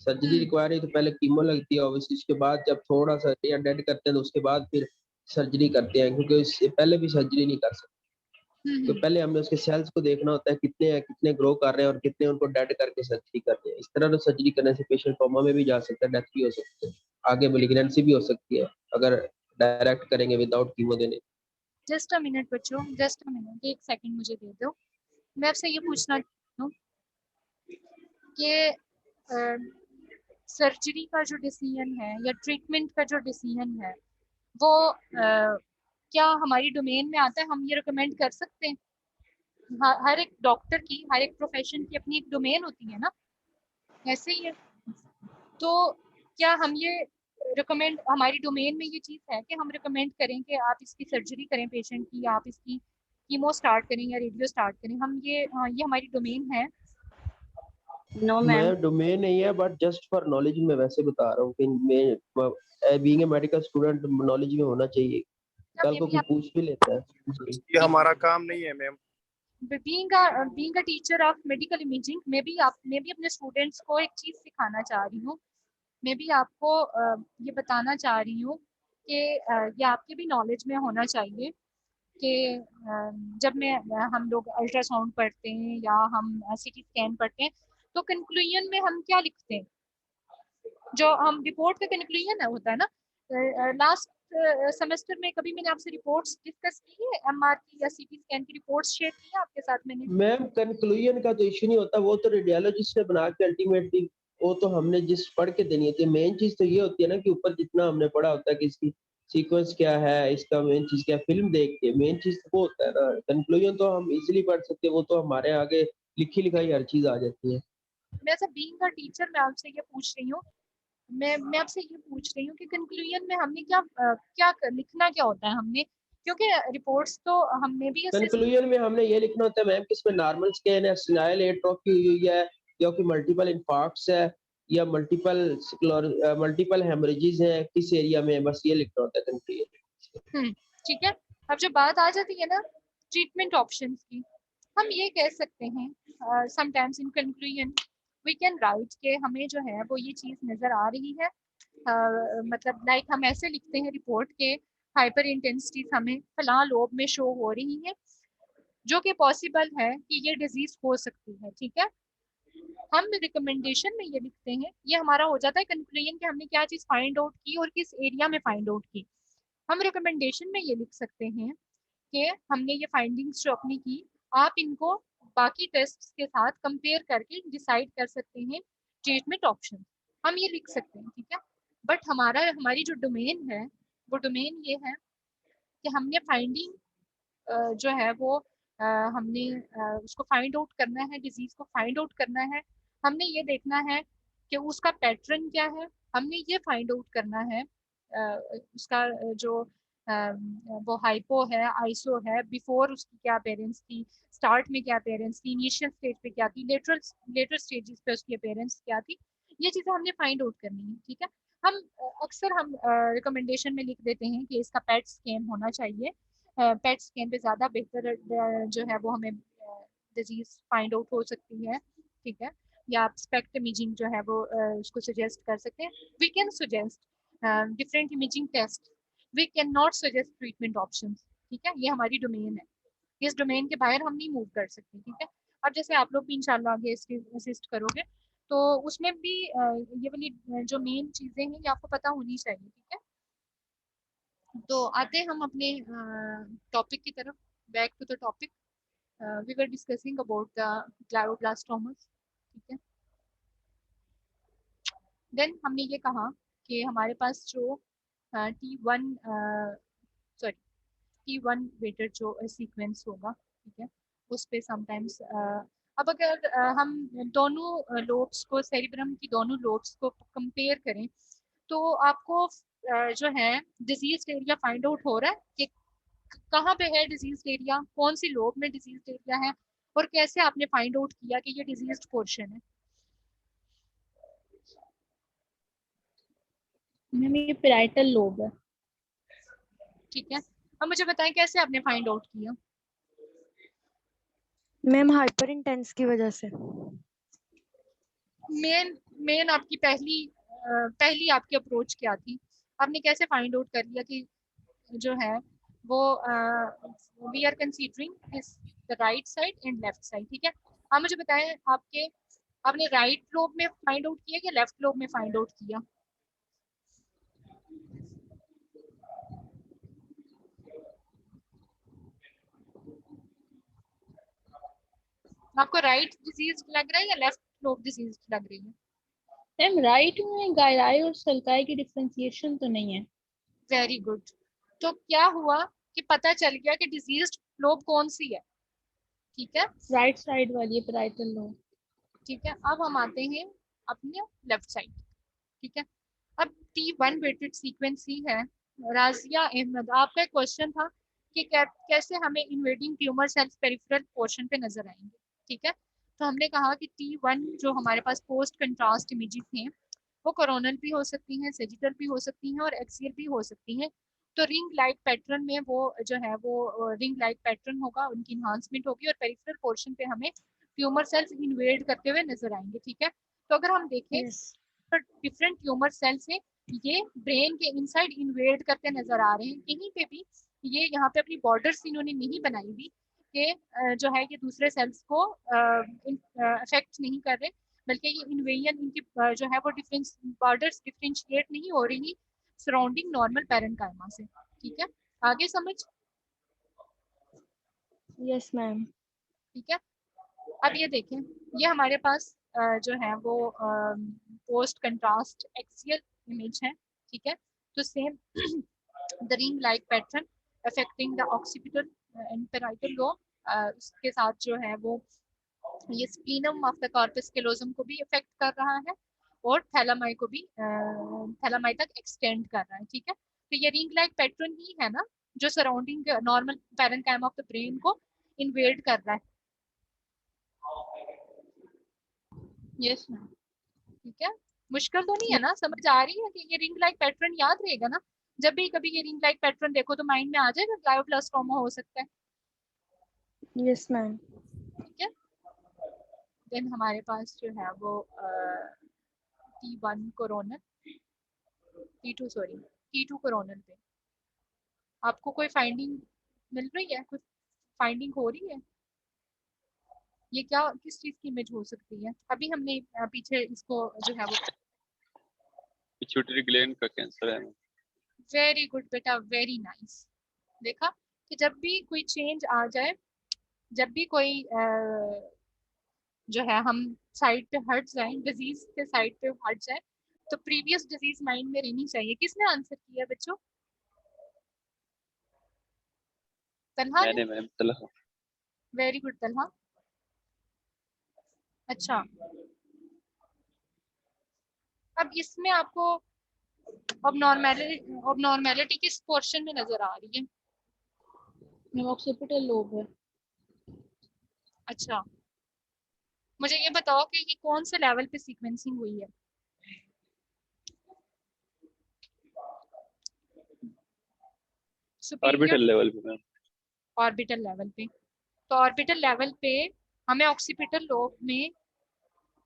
सर्जरी रिक्वायर है तो पहले कीमो लगती है, ऑब्वियसली उसके बाद जब थोड़ा सा या डेड करते हैं तो उसके बाद फिर सर्जरी करते हैं, क्योंकि उससे पहले भी सर्जरी नहीं कर सकते। तो पहले हमें उसके सेल्स को देखना होता है कितने हैं, कितने ग्रो कर रहे हैं और कितने उनको डेड करके सर्जरी करते हैं। इस तरह तो सर्जरी करने से पेशेंट कोमा में भी जा सकता है, डेथ भी हो सकती है, आगे मैलिग्नेंसी भी हो सकती है अगर डायरेक्ट करेंगे विदाउट कीमो देने। जस्ट अ मिनट बच्चों, जस्ट अ मिनट, एक सेकंड मुझे दे दो। मैं आपसे ये पूछना चाहती हूँ कि सर्जरी का जो डिसीजन है या ट्रीटमेंट का जो डिसीजन है वो क्या हमारी डोमेन में आता है? हम ये रिकमेंड कर सकते हैं? हर एक डॉक्टर की, हर एक प्रोफेशन की अपनी एक डोमेन होती है ना, ऐसे ही है। तो क्या हम ये रिकमेंड, हमारी डोमेन में ये चीज़ है कि हम रिकमेंड करें कि आप इसकी सर्जरी करें पेशेंट की, या आप इसकी कीमो स्टार्ट करें या रेडियो स्टार्ट करें? हम ये हमारी डोमेन है? No ma'am. मैं डोमेन नहीं है, बट जस्ट फॉर नॉलेज मैं वैसे बता रहा हूँ कि मैं being a medical student knowledge में होना चाहिए, कल मे को बी कोई आप पूछ भी लेता है जी। ये हमारा काम नहीं है ma'am. Being a teacher of medical imaging मैं भी अपने स्टूडेंट्स को एक चीज़ सिखाना चाह रही हूँ। मैं भी आपको ये बताना चाह रही हूँ कि ये आपके भी नॉलेज में होना चाहिए कि जब हम लोग अल्ट्रासाउंड पढ़ते हैं या हम सीटी स्कैन पढ़ते हैं तो कंक्लूजन में हम क्या लिखते हैं, जो हम रिपोर्ट का कंक्लूजन होता है ना। लास्ट सेमेस्टर में कभी मैंने आपसे रिपोर्ट्स डिस्कस की है, एमआर की या सीटी स्कैन की रिपोर्ट्स शेयर की है आपके साथ मैंने? मैम कंक्लूजन का तो इशू नहीं होता, वो तो रेडियोलॉजिस्ट ने बना के अल्टीमेटली वो तो हमने जिस पढ़ के देनी होती है। मेन चीज तो ये होती है ना कि ऊपर जितना हमने पढ़ा होता है कि इसकी सीक्वेंस क्या है, इसका मेन चीज क्या है, फिल्म देख के मेन चीज तो वो होता है ना। कंक्लूजन तो हम इजीली पढ़ सकते हैं, वो तो हमारे आगे लिखी लिखाई हर चीज आ जाती है। मैं ऐसा बीइंग अ टीचर मैं आपसे ये पूछ रही हूँ, मैं आपसे ये पूछ रही हूँ कि कंक्लूजन में हमने लिखना क्या होता है हमने, क्योंकि रिपोर्ट्स तो हमने भी असिस्ट। कंक्लूजन में हमने ये लिखना होता है मैम कि इसमें नॉर्मल स्कैन है, स्नाइल एट्रोफी हुई है, या कोई मल्टीपल इंफार्क्ट्स है, या मल्टीपल हेमरेजेस हैं किस एरिया में, बस ये लिखना होता है कंक्लूजन। ठीक है। अब जब बात आ जाती है ना ट्रीटमेंट ऑप्शंस की, हम ये कह सकते हैं sometimes in conclusion we can write कि हमें जो है वो ये चीज़ नज़र आ रही है, मतलब लाइक हम ऐसे लिखते हैं रिपोर्ट के हाइपर इंटेंसिटीज हमें फलां लोब में शो हो रही है, जो कि पॉसिबल है कि ये डिजीज हो सकती है। ठीक है, हम रिकमेंडेशन में ये लिखते हैं, ये हमारा हो जाता है कंक्लूजन कि हमने क्या चीज़ फाइंड आउट की और किस एरिया में फाइंड आउट की। हम रिकमेंडेशन में ये लिख सकते हैं कि हमने ये फाइंडिंग्स जो अपनी की, आप इनको बाकी टेस्ट्स के साथ कंपेयर करके डिसाइड कर सकते हैं ट्रीटमेंट ऑप्शन, हम ये लिख सकते हैं। ठीक है, बट हमारी जो डोमेन है वो डोमेन ये है कि हमने फाइंडिंग जो है वो हमने उसको फाइंड आउट करना है, डिजीज को फाइंड आउट करना है, हमने ये देखना है कि उसका पैटर्न क्या है, हमने ये फाइंड आउट करना है उसका जो वो हाइपो है आइसो है, बिफोर उसकी क्या अपेयरेंस थी, स्टार्ट में क्या अपेयरेंस थी, इनिशियल स्टेज पे क्या थी, लेटर स्टेजेस पे उसकी अपेयरेंस क्या थी, ये चीज़ें हमने फाइंड आउट करनी है। ठीक है, हम अक्सर हम रिकमेंडेशन में लिख देते हैं कि इसका पेट स्कैन होना चाहिए, पेट स्कैन पे ज़्यादा बेहतर जो है वो हमें डिजीज फाइंड आउट हो सकती है। ठीक है, या आप स्पेक्ट इमेजिंग जो है वो उसको सजेस्ट कर सकते हैं। We can suggest different imaging test, we can not suggest treatment option. ठीक है, ये हमारी डोमेन है, इस डोमेन के बाहर हम नहीं मूव कर सकते। ठीक है, अब जैसे आप लोग भी इंशाल्लाह आगे असिस्ट करोगे तो उसमें भी ये वाली जो मेन चीज़ें हैं ये आपको पता होनी चाहिए। ठीक है, तो आते हैं हम अपने टॉपिक की तरफ, back to the topic. We were discussing about the glioblastomas. ठीक है, देन हमने ये कहा कि हमारे पास जो T1 सॉरी T1 वेटेड जो सीक्वेंस होगा, ठीक है, उस पे समटाइम्स अब अगर हम दोनों लोब्स को, सेरिब्रम की दोनों लोब्स को कंपेयर करें तो आपको जो है डिजीज एरिया फाइंड आउट हो रहा है कि कहाँ पे है डिजीज एरिया, कौन सी लोब में डिजीज एरिया है, और कैसे आपने फाइंड आउट किया कि ये डिजीज पोर्शन है? मैम ये पेराइटल लोब है। ठीक है, अब मुझे बताएं कैसे आपने फाइंड आउट किया? मैम हाइपर इंटेंस की वजह से। मेन मेन आपकी पहली आपकी अप्रोच क्या थी, आपने कैसे फाइंड आउट कर लिया कि जो है वो वी आर कंसीडरिंग इस the right side and left side? ठीक है, आप मुझे बताएं आपने राइट लोब में फाइंड आउट किया या लेफ्ट लोब में फाइंड आउट किया? आपको राइट डिजीज लग रहा है या लेफ्ट लोब डिजीज लग रही है? मैम राइट में गायराई और सल्काई की डिफरेंशिएशन तो नहीं है। वेरी गुड, तो क्या हुआ कि पता चल गया कि डिजीज लोब कौन सी है? ठीक है, राइट साइड वाली है पेराइटल लोब। ठीक है, अब हम आते हैं अपने लेफ्ट साइड। ठीक है, अब T1 वेटेड सीक्वेंस ही है। राजिया अहमद, आपका क्वेश्चन था कि कैसे हमें invading tumour cells peripheral portion पे नजर आएंगे। ठीक है, तो हमने कहा कि T1 जो हमारे पास पोस्ट कंट्रास्ट इमेजेस हैं वो कोरोनल भी हो सकती हैं, सेजिटल भी हो सकती हैं और एक्सियल भी हो सकती हैं। तो रिंग लाइक पैटर्न में वो जो है वो रिंग लाइक पैटर्न होगा, उनकी इन्हांसमेंट होगी और पेरिफेरल पोर्शन पे हमें ट्यूमर सेल्स इन्वेड करते हुए नजर आएंगे। ठीक है, तो अगर हम देखें यस। तो डिफरेंट ट्यूमर सेल्स हैं ये ब्रेन के इनसाइड इन्वेड करते नजर आ रहे हैं। कहीं पे भी ये यहाँ पे अपनी बॉर्डर्स इन्होंने नहीं बनाई हुई कि जो है ये दूसरे सेल्स को अफेक्ट नहीं कर रहे, बल्कि ये इन्वेजन इनकी जो है वो डिफरेंस बॉर्डर्स डिफरेंशिएट नहीं हो रही सराउंडिंग नॉर्मल पैरेन्काइमा से। ठीक है, आगे समझ? Yes ma'am. ठीक है, अब ये देखें, ये हमारे पास जो है वो पोस्ट कंट्रास्ट एक्सियल इमेज है। ठीक है, तो same the ring like pattern affecting the occipital and parietal lobe, उसके साथ जो है वो ये स्प्लीनम ऑफ द कॉर्पस कैलोजम को भी इफेक्ट कर रहा है और थैलामाई को भी थैलामाई तक एक्सटेंड कर रहा है। ठीक है, तो ये रिंग लाइक पैटर्न ही है ना जो surrounding normal parenchyma of the brain को इन्वेड कर रहा है। Yes ma'am. ठीक है, मुश्किल तो नहीं है ना, समझ आ रही है कि ये रिंग लाइक पैटर्न याद रहेगा ना? जब भी कभी ये रिंग लाइक पैटर्न देखो तो माइंड में आ जाएगा ग्लायोब्लास्टोमा हो सकता है। Yes ma'am. ठीक है, देन हमारे पास जो है वो T1 coronal, T2 sorry T2 coronal पे आपको कोई फाइंडिंग मिल रही है? कोई फाइंडिंग हो रही है? ये क्या किस चीज की इमेज हो सकती है? अभी हमने पीछे इसको जो है वो पिट्यूटरी ग्लैंड का कैंसर है। वेरी गुड बेटा, वेरी नाइस। देखा कि जब भी कोई चेंज आ जाए, जब भी कोई जो है हम साइड पे हट जाए, डिजीज के साइड पे हट जाए, तो प्रीवियस डिजीज माइंड में रहनी चाहिए। किसने आंसर किया बच्चों? तन्हा ने? मैंने मैम तलहा। वेरी गुड तन्हा। अच्छा, अब इसमें आपको ऑब्नॉर्मेलिटी किस पोर्शन में नजर आ रही है? मैम ऑक्सीपिटल लोब है। अच्छा, मुझे ये बताओ कि ये कौन से लेवल पे सीक्वेंसिंग हुई है? ऑर्बिटल लेवल पे मैम। ऑर्बिटल लेवल पे। तो ऑर्बिटल लेवल पे हमें ऑक्सीपिटल लोब में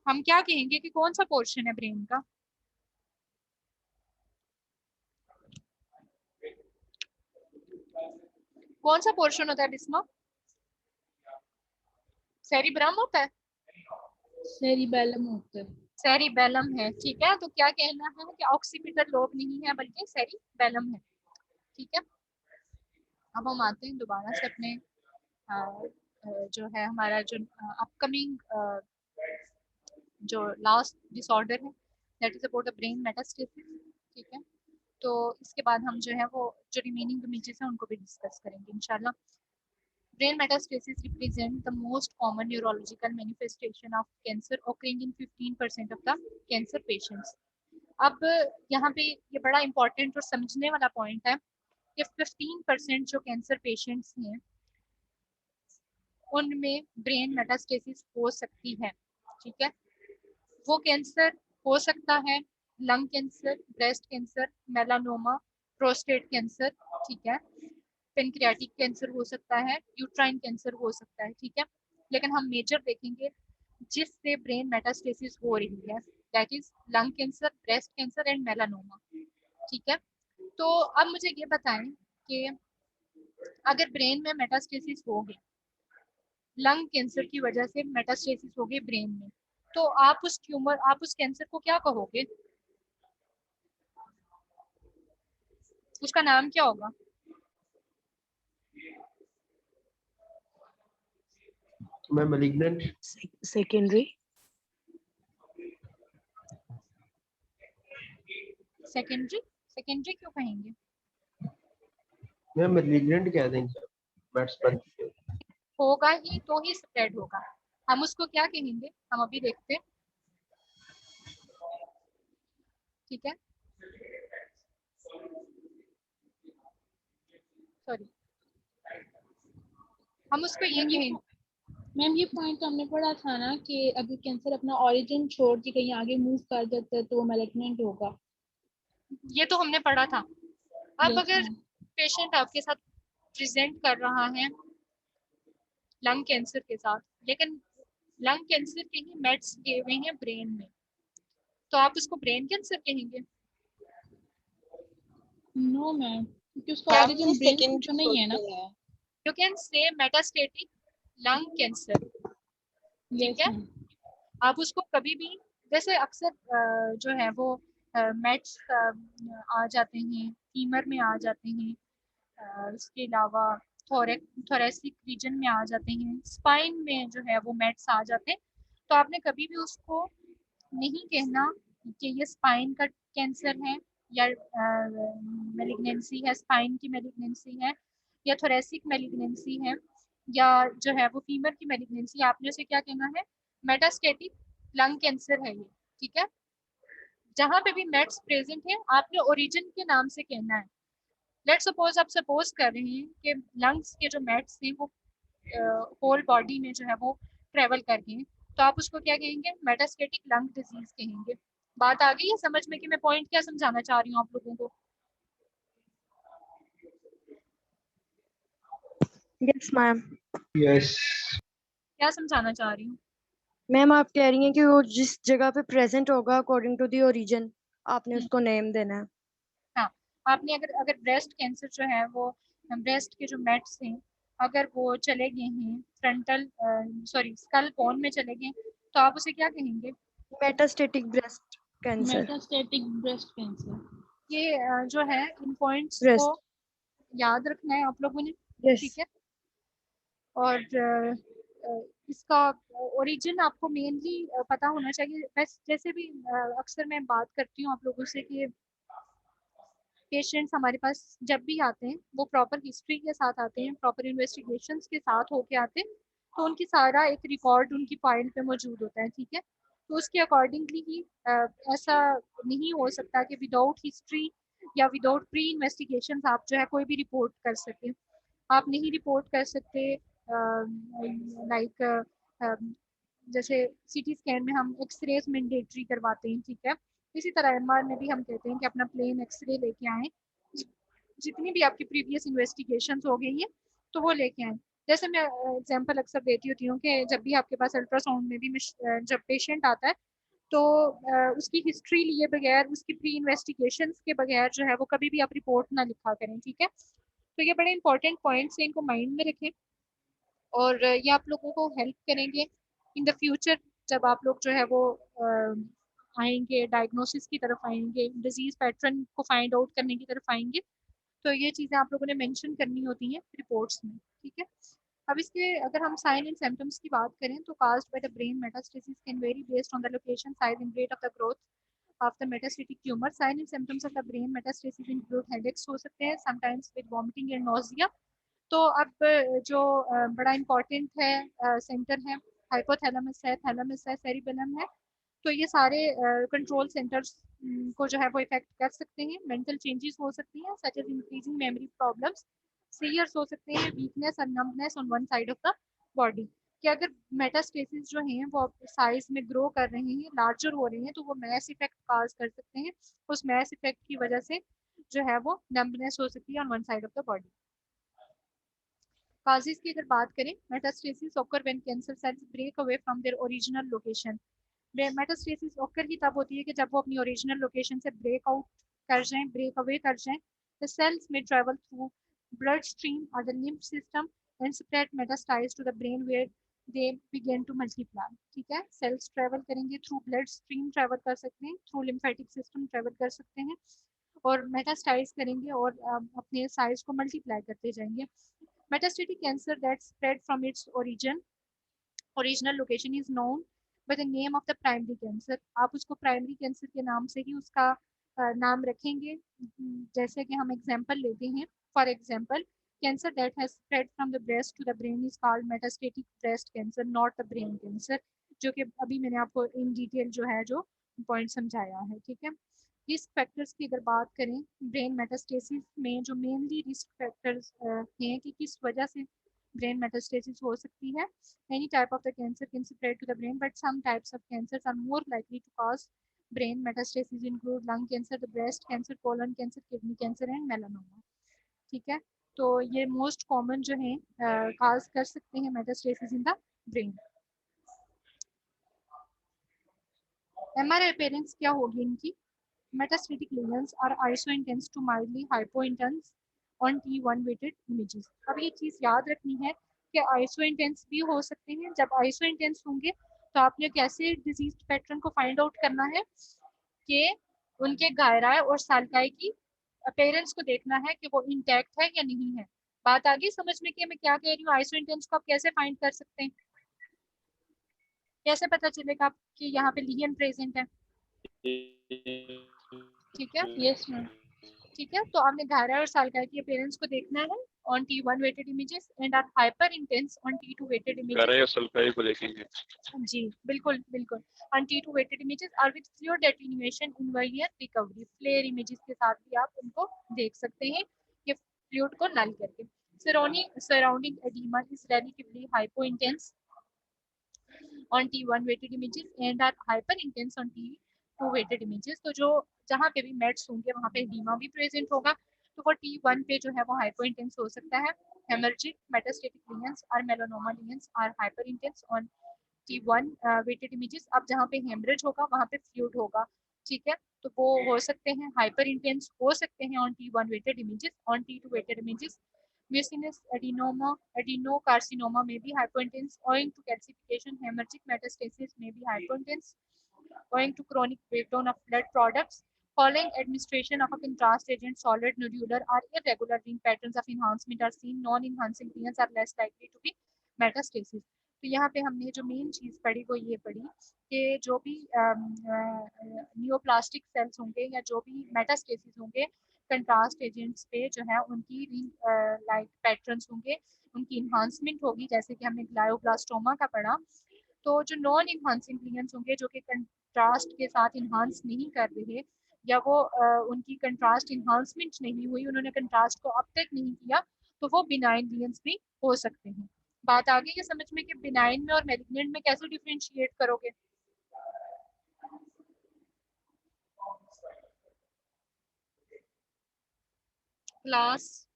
हम क्या कहेंगे कि कौन सा पोर्शन है ब्रेन का? कौन सा पोर्शन होता है बिस्मा? सेरिब्रम होता है? सेरिबेलम होता है। सेरिबेलम है। ठीक है, तो क्या कहना है कि ऑक्सीपिटल लोब नहीं है बल्कि सेरिबेलम है। ठीक है, अब हम आते हैं दोबारा से अपने जो है हमारा जो अपकमिंग जो लास्ट डिसऑर्डर है, that is about the brain metastasis. ठीक है, तो इसके बाद हम जो है वो जो रिमेनिंग इमेजेस हैं उनको भी डिस्कस करेंगे इंशाल्लाह। Brain metastasis represent the most common neurological manifestation of cancer occurring in 15% of the cancer patients. अब यहाँ पे ये बड़ा इंपॉर्टेंट और समझने वाला पॉइंट है कि 15% जो कैंसर पेशेंट्स हैं उनमें ब्रेन मेटास्टेसिस हो सकती है। ठीक है, वो कैंसर हो सकता है lung cancer, breast cancer, melanoma, prostate cancer, ठीक है, पेनक्रियाटिक कैंसर हो सकता है, यूट्राइन कैंसर हो सकता है। ठीक है, लेकिन हम मेजर देखेंगे जिससे ब्रेन मेटास्टेसिस हो रही है, that is lung cancer, breast cancer and melanoma. ठीक है, तो अब मुझे ये बताएं कि अगर ब्रेन में मेटास्टेसिस हो गई, लंग कैंसर की वजह से मेटास्टेसिस हो गई ब्रेन में, तो आप उस ट्यूमर, आप उस कैंसर को क्या कहोगे? उसका नाम क्या होगा? मैं malignant। सेकेंडरी। सेकेंडरी? सेकेंडरी क्यों कहेंगे? मैं malignant कह देंगे मेट्स होगा ही तो ही स्प्रेड होगा। हम उसको क्या कहेंगे, हम अभी देखते हैं। ठीक है, सॉरी, हम उसको ये कहेंगे। मैम ये पॉइंट तो हमने पढ़ा था ना कि अगर कैंसर अपना ओरिजिन छोड़ के कहीं आगे मूव कर जाता है तो वो मैलिग्नेंट होगा। ये तो हमने पढ़ा था। अब यस अगर मैम। पेशेंट आपके साथ प्रेजेंट कर रहा है लंग कैंसर के साथ, लेकिन लंग कैंसर के ही मेट्स गए हुए हैं ब्रेन में, तो आप उसको ब्रेन कैंसर कहेंगे? नो मैम, क्योंकि उसका क्या ओरिजिन ब्रेन तो नहीं है ना। You can say metastatic lung cancer, ठीक यस है। मैम। आप उसको कभी भी, जैसे अक्सर जो है वो मेट्स आ जाते हैं, फीमर में आ जाते हैं, उसके अलावा थोरेसिक रीजन में आ जाते हैं, स्पाइन में जो है वो मेट्स आ जाते हैं। तो आपने कभी भी उसको नहीं कहना कि ये स्पाइन का कैंसर है या मेलिग्नेंसी है, स्पाइन की मेलिग्नेंसी है या थोरेसिक मेलिग्नेंसी है या जो है वो फीमर की मेलिग्नेंसी। आपने उसे क्या कहना है, मेटास्टेटिक लंग कैंसर है ये, ठीक है। जहां पे भी मेट्स प्रेजेंट है आपने ओरिजिन के नाम से कहना है। लेट्स सपोज, आप सपोज कर रहे हैं कि लंग्स के जो मेट्स हैं वो होल बॉडी में जो है वो ट्रेवल कर गए हैं, तो आप उसको क्या कहेंगे, मेटास्टेटिक लंग डिजीज कहेंगे। बात आ गई है समझ में कि मैं पॉइंट क्या समझाना चाह रही हूँ आप लोगों को? Yes ma'am. यस क्या समझाना चाह रही हूँ? मैम आप कह रही हैं कि वो जिस जगह पे प्रेजेंट होगा अकॉर्डिंग टू दी ओरिजिन आपने हम्म, उसको नेम देना है। हाँ। आपने अगर अगर ब्रेस्ट कैंसर जो है वो, ब्रेस्ट के जो मेट्स हैं अगर वो चले गए हैं फ्रंटल, सॉरी स्कल बोन में चले गए, तो आप उसे क्या कहेंगे? Metastatic breast cancer. Metastatic breast cancer. ये जो है इन पॉइंट्स को ब्रेस्ट। याद रखना है आप लोगों ने, यस। ठीक है। और इसका ओरिजिन आपको मेनली पता होना चाहिए। बस जैसे भी अक्सर मैं बात करती हूँ आप लोगों से कि पेशेंट्स हमारे पास जब भी आते हैं वो प्रॉपर हिस्ट्री के साथ आते हैं, प्रॉपर इन्वेस्टिगेशंस के साथ होके आते हैं, तो उनकी सारा एक रिकॉर्ड उनकी फाइल पे मौजूद होता है, ठीक है। तो उसके अकॉर्डिंगली ही ऐसा नहीं हो सकता कि विदाउट हिस्ट्री या विदाउट प्री इन्वेस्टिगेशन आप जो है कोई भी रिपोर्ट कर सकें। आप नहीं रिपोर्ट कर सकते, लाइक जैसे सीटी स्कैन में हम एक्सरेज मैंडेटरी करवाते हैं, ठीक है। इसी तरह एमआर में भी हम कहते हैं कि अपना प्लेन एक्सरे लेके आए, जितनी भी आपकी प्रीवियस इन्वेस्टिगेशन हो गई हैं तो वो लेके आए। जैसे मैं एग्जांपल अक्सर देती होती हूँ कि जब भी आपके पास अल्ट्रासाउंड में भी जब पेशेंट आता है तो उसकी हिस्ट्री लिए बगैर, उसकी प्री इन्वेस्टिगेशन के बगैर जो है वो कभी भी आप रिपोर्ट ना लिखा करें, ठीक है। तो ये बड़े इंपॉर्टेंट पॉइंट्स हैं, इनको माइंड में रखें और ये आप लोगों को हेल्प करेंगे इन द फ्यूचर। जब आप लोग जो है वो आएंगे डायग्नोसिस की तरफ, आएंगे डिजीज पैटर्न को फाइंड आउट करने की तरफ आएंगे, तो ये चीज़ें आप लोगों ने मेंशन करनी होती हैं रिपोर्ट्स में, ठीक है। अब इसके अगर हम साइन एंड सिम्टम्स की बात करें तो caused by the brain metastasis can vary based on the location, size and rate of the growth of the metastatic tumor. Sign and symptoms of the brain metastasis include headaches हो सकते हैं, sometimes with vomiting and nausea। तो अब जो बड़ा important है centre है, hypothalamus है, थैलेमस है, सेरिबेलम है। तो ये सारे कंट्रोल सेंटर्स को जो है वो इफेक्ट कर सकते हैं। मेंटल चेंजेस हो सकती हैं such as increasing memory problems, seizures हो सकते हैं, वीकनेस और numbness on one side of the body. कि अगर मेटास्टेसिस जो हैं वो साइज में ग्रो कर रहे हैं, लार्जर हो रहे हैं, तो वो मैस इफेक्ट काज कर सकते हैं। उस मैस इफेक्ट की वजह से जो है वो नम्बनेस हो सकती है on one side of the body. Causes की अगर बात करें, metastasis occur when cancer cells break away from their original location. Metastasis occur ही तब होती है कि जब वो अपनी ओरिजिनल लोकेशन से ब्रेक आउट कर जाएं, ब्रेक अवे कर जाएं। The cells may travel through blood stream और the lymph system and spread metastasize to the brain where they begin to multiply, ठीक है। सेल्स ट्रेवल करेंगे थ्रू ब्लड स्ट्रीम, ट्रेवल कर सकते हैं थ्रू लिम्फेटिक सिस्टम, ट्रेवल कर सकते हैं और मेटास्टाइज करेंगे और अपने साइज को मल्टीप्लाई करते जाएंगे। Metastatic cancer that spread from its original location is known by the name of the primary cancer। आप उसको प्राइमरी कैंसर के नाम से ही उसका नाम रखेंगे। जैसे कि हम एग्जांपल लेते हैं, for example cancer that has spread from the breast to the brain is called metastatic breast cancer, not the brain cancer. जो कि अभी मैंने आपको इन डिटेल जो है जो पॉइंट समझाया है, ठीक है। रिस्क फैक्टर्स की अगर बात करें, ब्रेन मेटास्टेसिस में जो मेनली रिस्क फैक्टर्स हैं कि किस वजह से ब्रेन मेटास्टेसिस हो सकती है। Any type of the cancer can spread to the brain, but some types of cancers are more likely to cause brain metastases include lung cancer, the breast cancer, colon cancer, kidney cancer and melanoma, ठीक है। तो ये most common जो है काज कर सकते हैं metastasis in the brain. MRI appearance क्या होगी इनकी? metastatic lesions are iso-intense to mildly hypo-intense on T1 weighted images। अब ये चीज याद रखनी है कि आइसो-इंटेंस भी हो सकते हैं। जब आइसो-इंटेंस होंगे तो आपने कैसे डिजीज पैटर्न को फाइंड आउट करना है कि उनके गायराए और सालकाई की अपेयरेंस को देखना है कि वो इंटैक्ट है या नहीं है। बात आ गई समझ में कि मैं क्या कह रही हूँ? आइसो-इंटेंस को आप कैसे फाइंड कर सकते हैं? कैसे पता चलेगा कि यहाँ पे लीजन प्रेजेंट है? ठीक है, यस मैम। ठीक है। तो आपने गायराए और सालकाई की अपीयरेंस को देखना है on T1 weighted images and are hyper intense on T2 weighted images। गारे और सल्फाई को देखेंगे। जी बिल्कुल बिल्कुल। on T2 weighted images are with fluid attenuation in linear recovery। Flair images के साथ भी आप उनको देख सकते हैं कि फ्लूइड को नल करके। Surrounding edema is relatively hypo intense on T1 weighted images and are hyper intense on T2 weighted images। तो जो जहाँ पे भी मेट्स होंगे वहाँ पे एडिमा भी प्रेजेंट होगा, तो वो T1 पे जो है वो हाइपर इंटेंस हो सकता है। हेमर्जिक मेटास्टेटिक लीजन्स और melanoma lesions are hyper intense on T1 weighted images। अब जहाँ पे हेमरेज होगा वहाँ पे फ्लूइड होगा, ठीक है, तो वो हो सकते हैं हाइपर इंटेंस हो सकते हैं on T1 weighted images। on T2 weighted images mucinous adenocarcinoma may be hypointense owing to calcification। Hemorrhagic metastasis may be hypointense owing to chronic breakdown of blood products following administration of a contrast agent। Solid nodular or irregular ring patterns of enhancement are seen। Non-enhancing lesions are less likely to be metastasis। तो यहाँ पे हमने जो main चीज पढ़ी वो ये पढ़ी कि जो भी नियोप्लास्टिक सेल्स होंगे या जो भी मेटास्टेसिस होंगे कंट्रास्ट एजेंट्स पे जो है उनकी रिंग लाइक पैटर्न्स होंगे, उनकी इन्हांसमेंट होगी, जैसे कि हमने ग्लायोब्लास्टोमा का पढ़ा। तो जो नॉन इन्हांसिंग लीजन्स होंगे जो कि कंट्रास्ट के साथ इन्हांस नहीं कर रहे या वो उनकी कंट्रास्ट इन्हांसमेंट नहीं हुई, उन्होंने कंट्रास्ट को अब तक नहीं किया, तो वो बिनाइन लीजन्स भी हो सकते हैं। बात आ गई है समझ में कि बिनाइन में और मैलिग्नेंट में कैसे डिफरेंशिएट करोगे? Class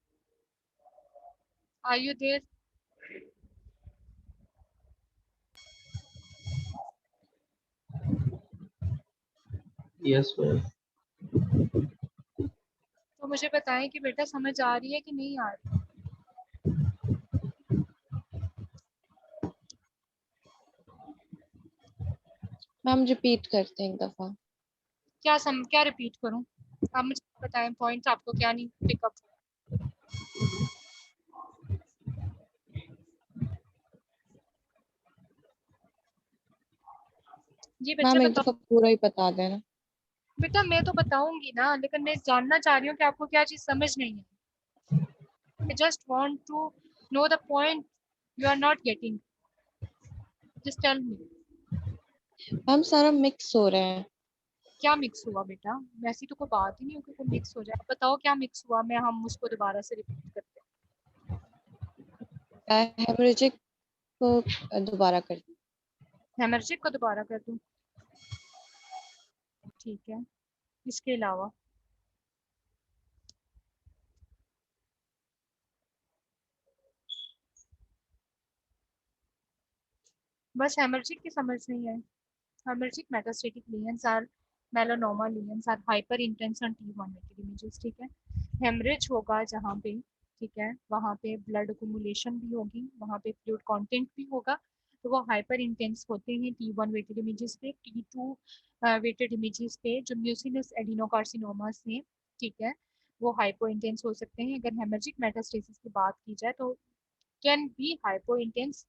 are you there? Yes ma'am. तो मुझे बताएं कि बेटा समझ आ रही है कि नहीं आ रही? मैम रिपीट करते हैं एक दफा। क्या रिपीट करूं? आप मुझे बताएं पॉइंट आपको क्या नहीं पिकअप? जी बच्चे मैम एक बताओ। दफा पूरा ही बता देना। बेटा मैं तो बताऊंगी ना, लेकिन मैं जानना चाह रही हूँ कि आपको क्या चीज समझ नहीं है। I just want to know the point you are not getting। Just tell me। Ma'am सारा मिक्स हो रहा है। क्या मिक्स हुआ बेटा? वैसी तो कोई बात ही नहीं हो कि कोई मिक्स हो जाए। आप बताओ क्या मिक्स हुआ, मैं हम उसको दोबारा से रिपीट करते हैं। हेमरेजिक को दोबारा कर। हेमर्जिक को दोबारा कर दूं? ठीक है, इसके अलावा बस हेमर्जिक की समझ नहीं है। हेमर्जिक metastatic lesions are melanoma lesions are hyper intense on T1 weighted images। ठीक है, हेमरेज होगा जहाँ पे, ठीक है, वहाँ पे ब्लड अकुमुलेशन भी होगी, वहाँ पे फ्लूइड कंटेंट भी होगा, तो वो हाइपर इंटेंस होते हैं T1 weighted images पे। T2 weighted images पे जो म्यूसिनस एडिनोकार्सिनोमास हैं, ठीक है, वो हाइपो इंटेंस हो सकते हैं। अगर हेमर्जिक मेटास्टेसिस की बात की जाए तो कैन बी हाइपो इंटेंस।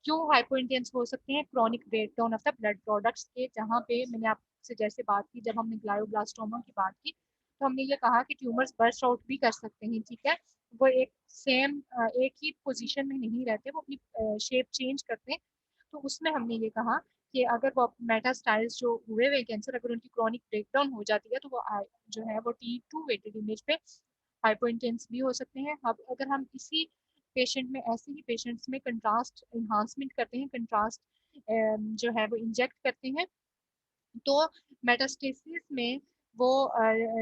क्यों हाइपो इंटेंस हो सकते हैं? Chronic breakdown of the blood products के, जहाँ पे मैंने आपसे जैसे बात की जब हमने ग्लायोब्लास्टोमा की बात की तो हमने ये कहा कि ट्यूमर्स बर्स्ट आउट भी कर सकते हैं, ठीक है, वो एक सेम एक ही पोजीशन में नहीं रहते, वो अपनी शेप चेंज करते हैं। तो उसमें हमने ये कहा कि अगर वो मेटास्टाइल्स जो हुए हुए कैंसर अगर उनकी क्रॉनिक ब्रेकडाउन हो जाती है तो वो जो है वो T2 वेटेड इमेज पे हाइपो इंटेंस भी हो सकते हैं। अब अगर हम इसी पेशेंट में ऐसे ही पेशेंट्स में कंट्रास्ट इन्हांसमेंट करते हैं, कंट्रास्ट जो है वो इंजेक्ट करते हैं, तो मेटास्टेसिस में वो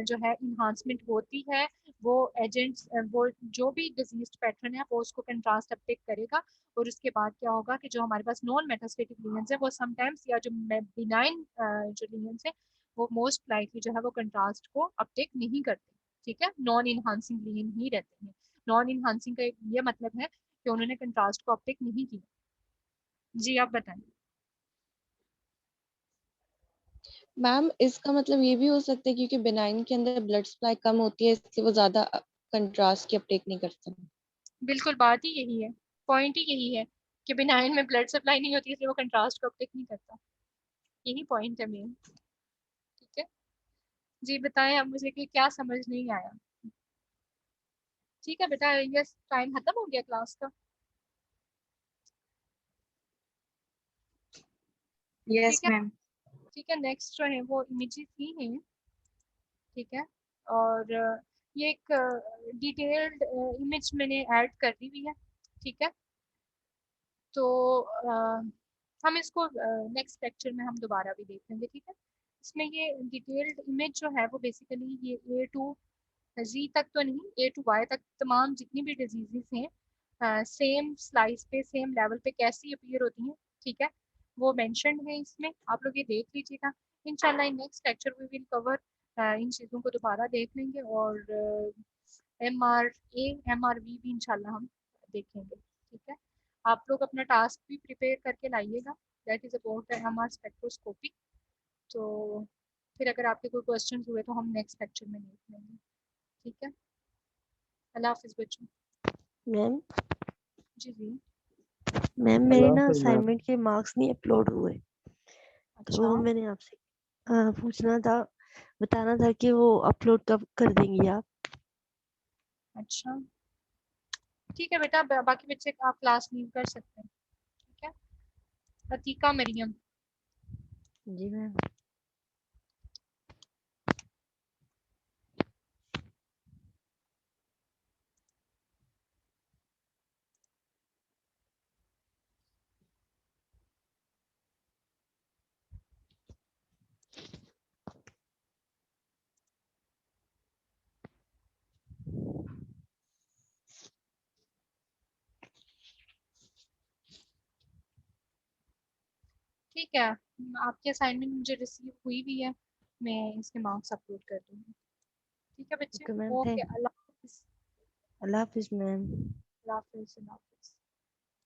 जो है इन्हांसमेंट होती है, वो एजेंट्स वो जो भी डिजीज पैटर्न है वो उसको कंट्रास्ट अपटेक करेगा और उसके बाद क्या होगा कि जो हमारे पास नॉन मेटास्टेटिक लीजन्स है वो समटाइम्स या जो बिनाइन जो लीजन्स है वो मोस्ट लाइकली जो है वो कंट्रास्ट को अपटेक नहीं करते, ठीक है, नॉन इनहांसिंग ग्रीन ही रहते हैं। नॉन इनहांसिंग का ये मतलब है कि उन्होंने कंट्रास्ट को अपटेक नहीं किया। जी आप बताएं। मैम इसका मतलब ये भी हो सकता है क्योंकि बेनाइन के अंदर ब्लड सप्लाई कम होती है इसलिए वो ज्यादा कंट्रास्ट की अपटेक नहीं करते। बिल्कुल बात ही यही है, पॉइंट ही यही है कि बिनाइन में ब्लड सप्लाई नहीं होती इसलिए वो कंट्रास्ट को अपटेक नहीं करता, यही पॉइंट है मेन। ठीक है जी बताएं अब मुझे कि क्या समझ नहीं आया। ठीक है बेटा, ये टाइम खत्म हो गया क्लास का। यस ठीक है, मैम। ठीक है, नेक्स्ट जो है वो इमेजेस ही हैं, ठीक है, और ये एक डिटेल्ड इमेज मैंने ऐड कर दी हुई है, ठीक है, तो हम इसको नेक्स्ट लेक्चर में हम दोबारा भी देख लेंगे, ठीक है। इसमें ये डिटेल्ड इमेज जो है वो बेसिकली ये ए टू जी तक तो नहीं, ए टू वाई तक तमाम जितनी भी डिजीजेस हैं सेम स्लाइस पे सेम लेवल पे कैसी अपीयर होती हैं, ठीक है, वो मेंशन्ड है इसमें, आप लोग ये देख लीजिएगा। इंशाल्लाह in next lecture we will cover इन चीज़ों को दोबारा देख लेंगे, और MRA MRV भी इंशाल्लाह हम देखेंगे, ठीक है। आप लोग अपना टास्क भी प्रिपेयर करके लाइएगा, that is about the MR spectroscopy. तो फिर अगर आपके कोई क्वेश्चन हुए तो हम नेक्स्ट लेक्चर में देख लेंगे, ठीक है। अल्लाह हाफिज़ बच्चों। मैम जी जी। मैम मेरे अल्लाह ना हाफिज मैम। असाइनमेंट के मार्क्स नहीं अपलोड हुए, अच्छा तो मैंने आपसे पूछना था, बताना था कि वो अपलोड कब कर देंगी आप। अच्छा ठीक है बेटा, बाकी बच्चे आप क्लास लीव कर सकते हैं, ठीक है। अतीका मरियम। जी मैम। ठीक है, आपकी असाइनमेंट मुझे रिसीव हुई भी है, मैं इसके मार्क्स अपलोड कर दूँगी, ठीक है बच्चे। Okay ma'am, okay, thank. अल्लाह हाफिज़। अल्लाह हाफिज मैम। अल्लाह हाफिज़।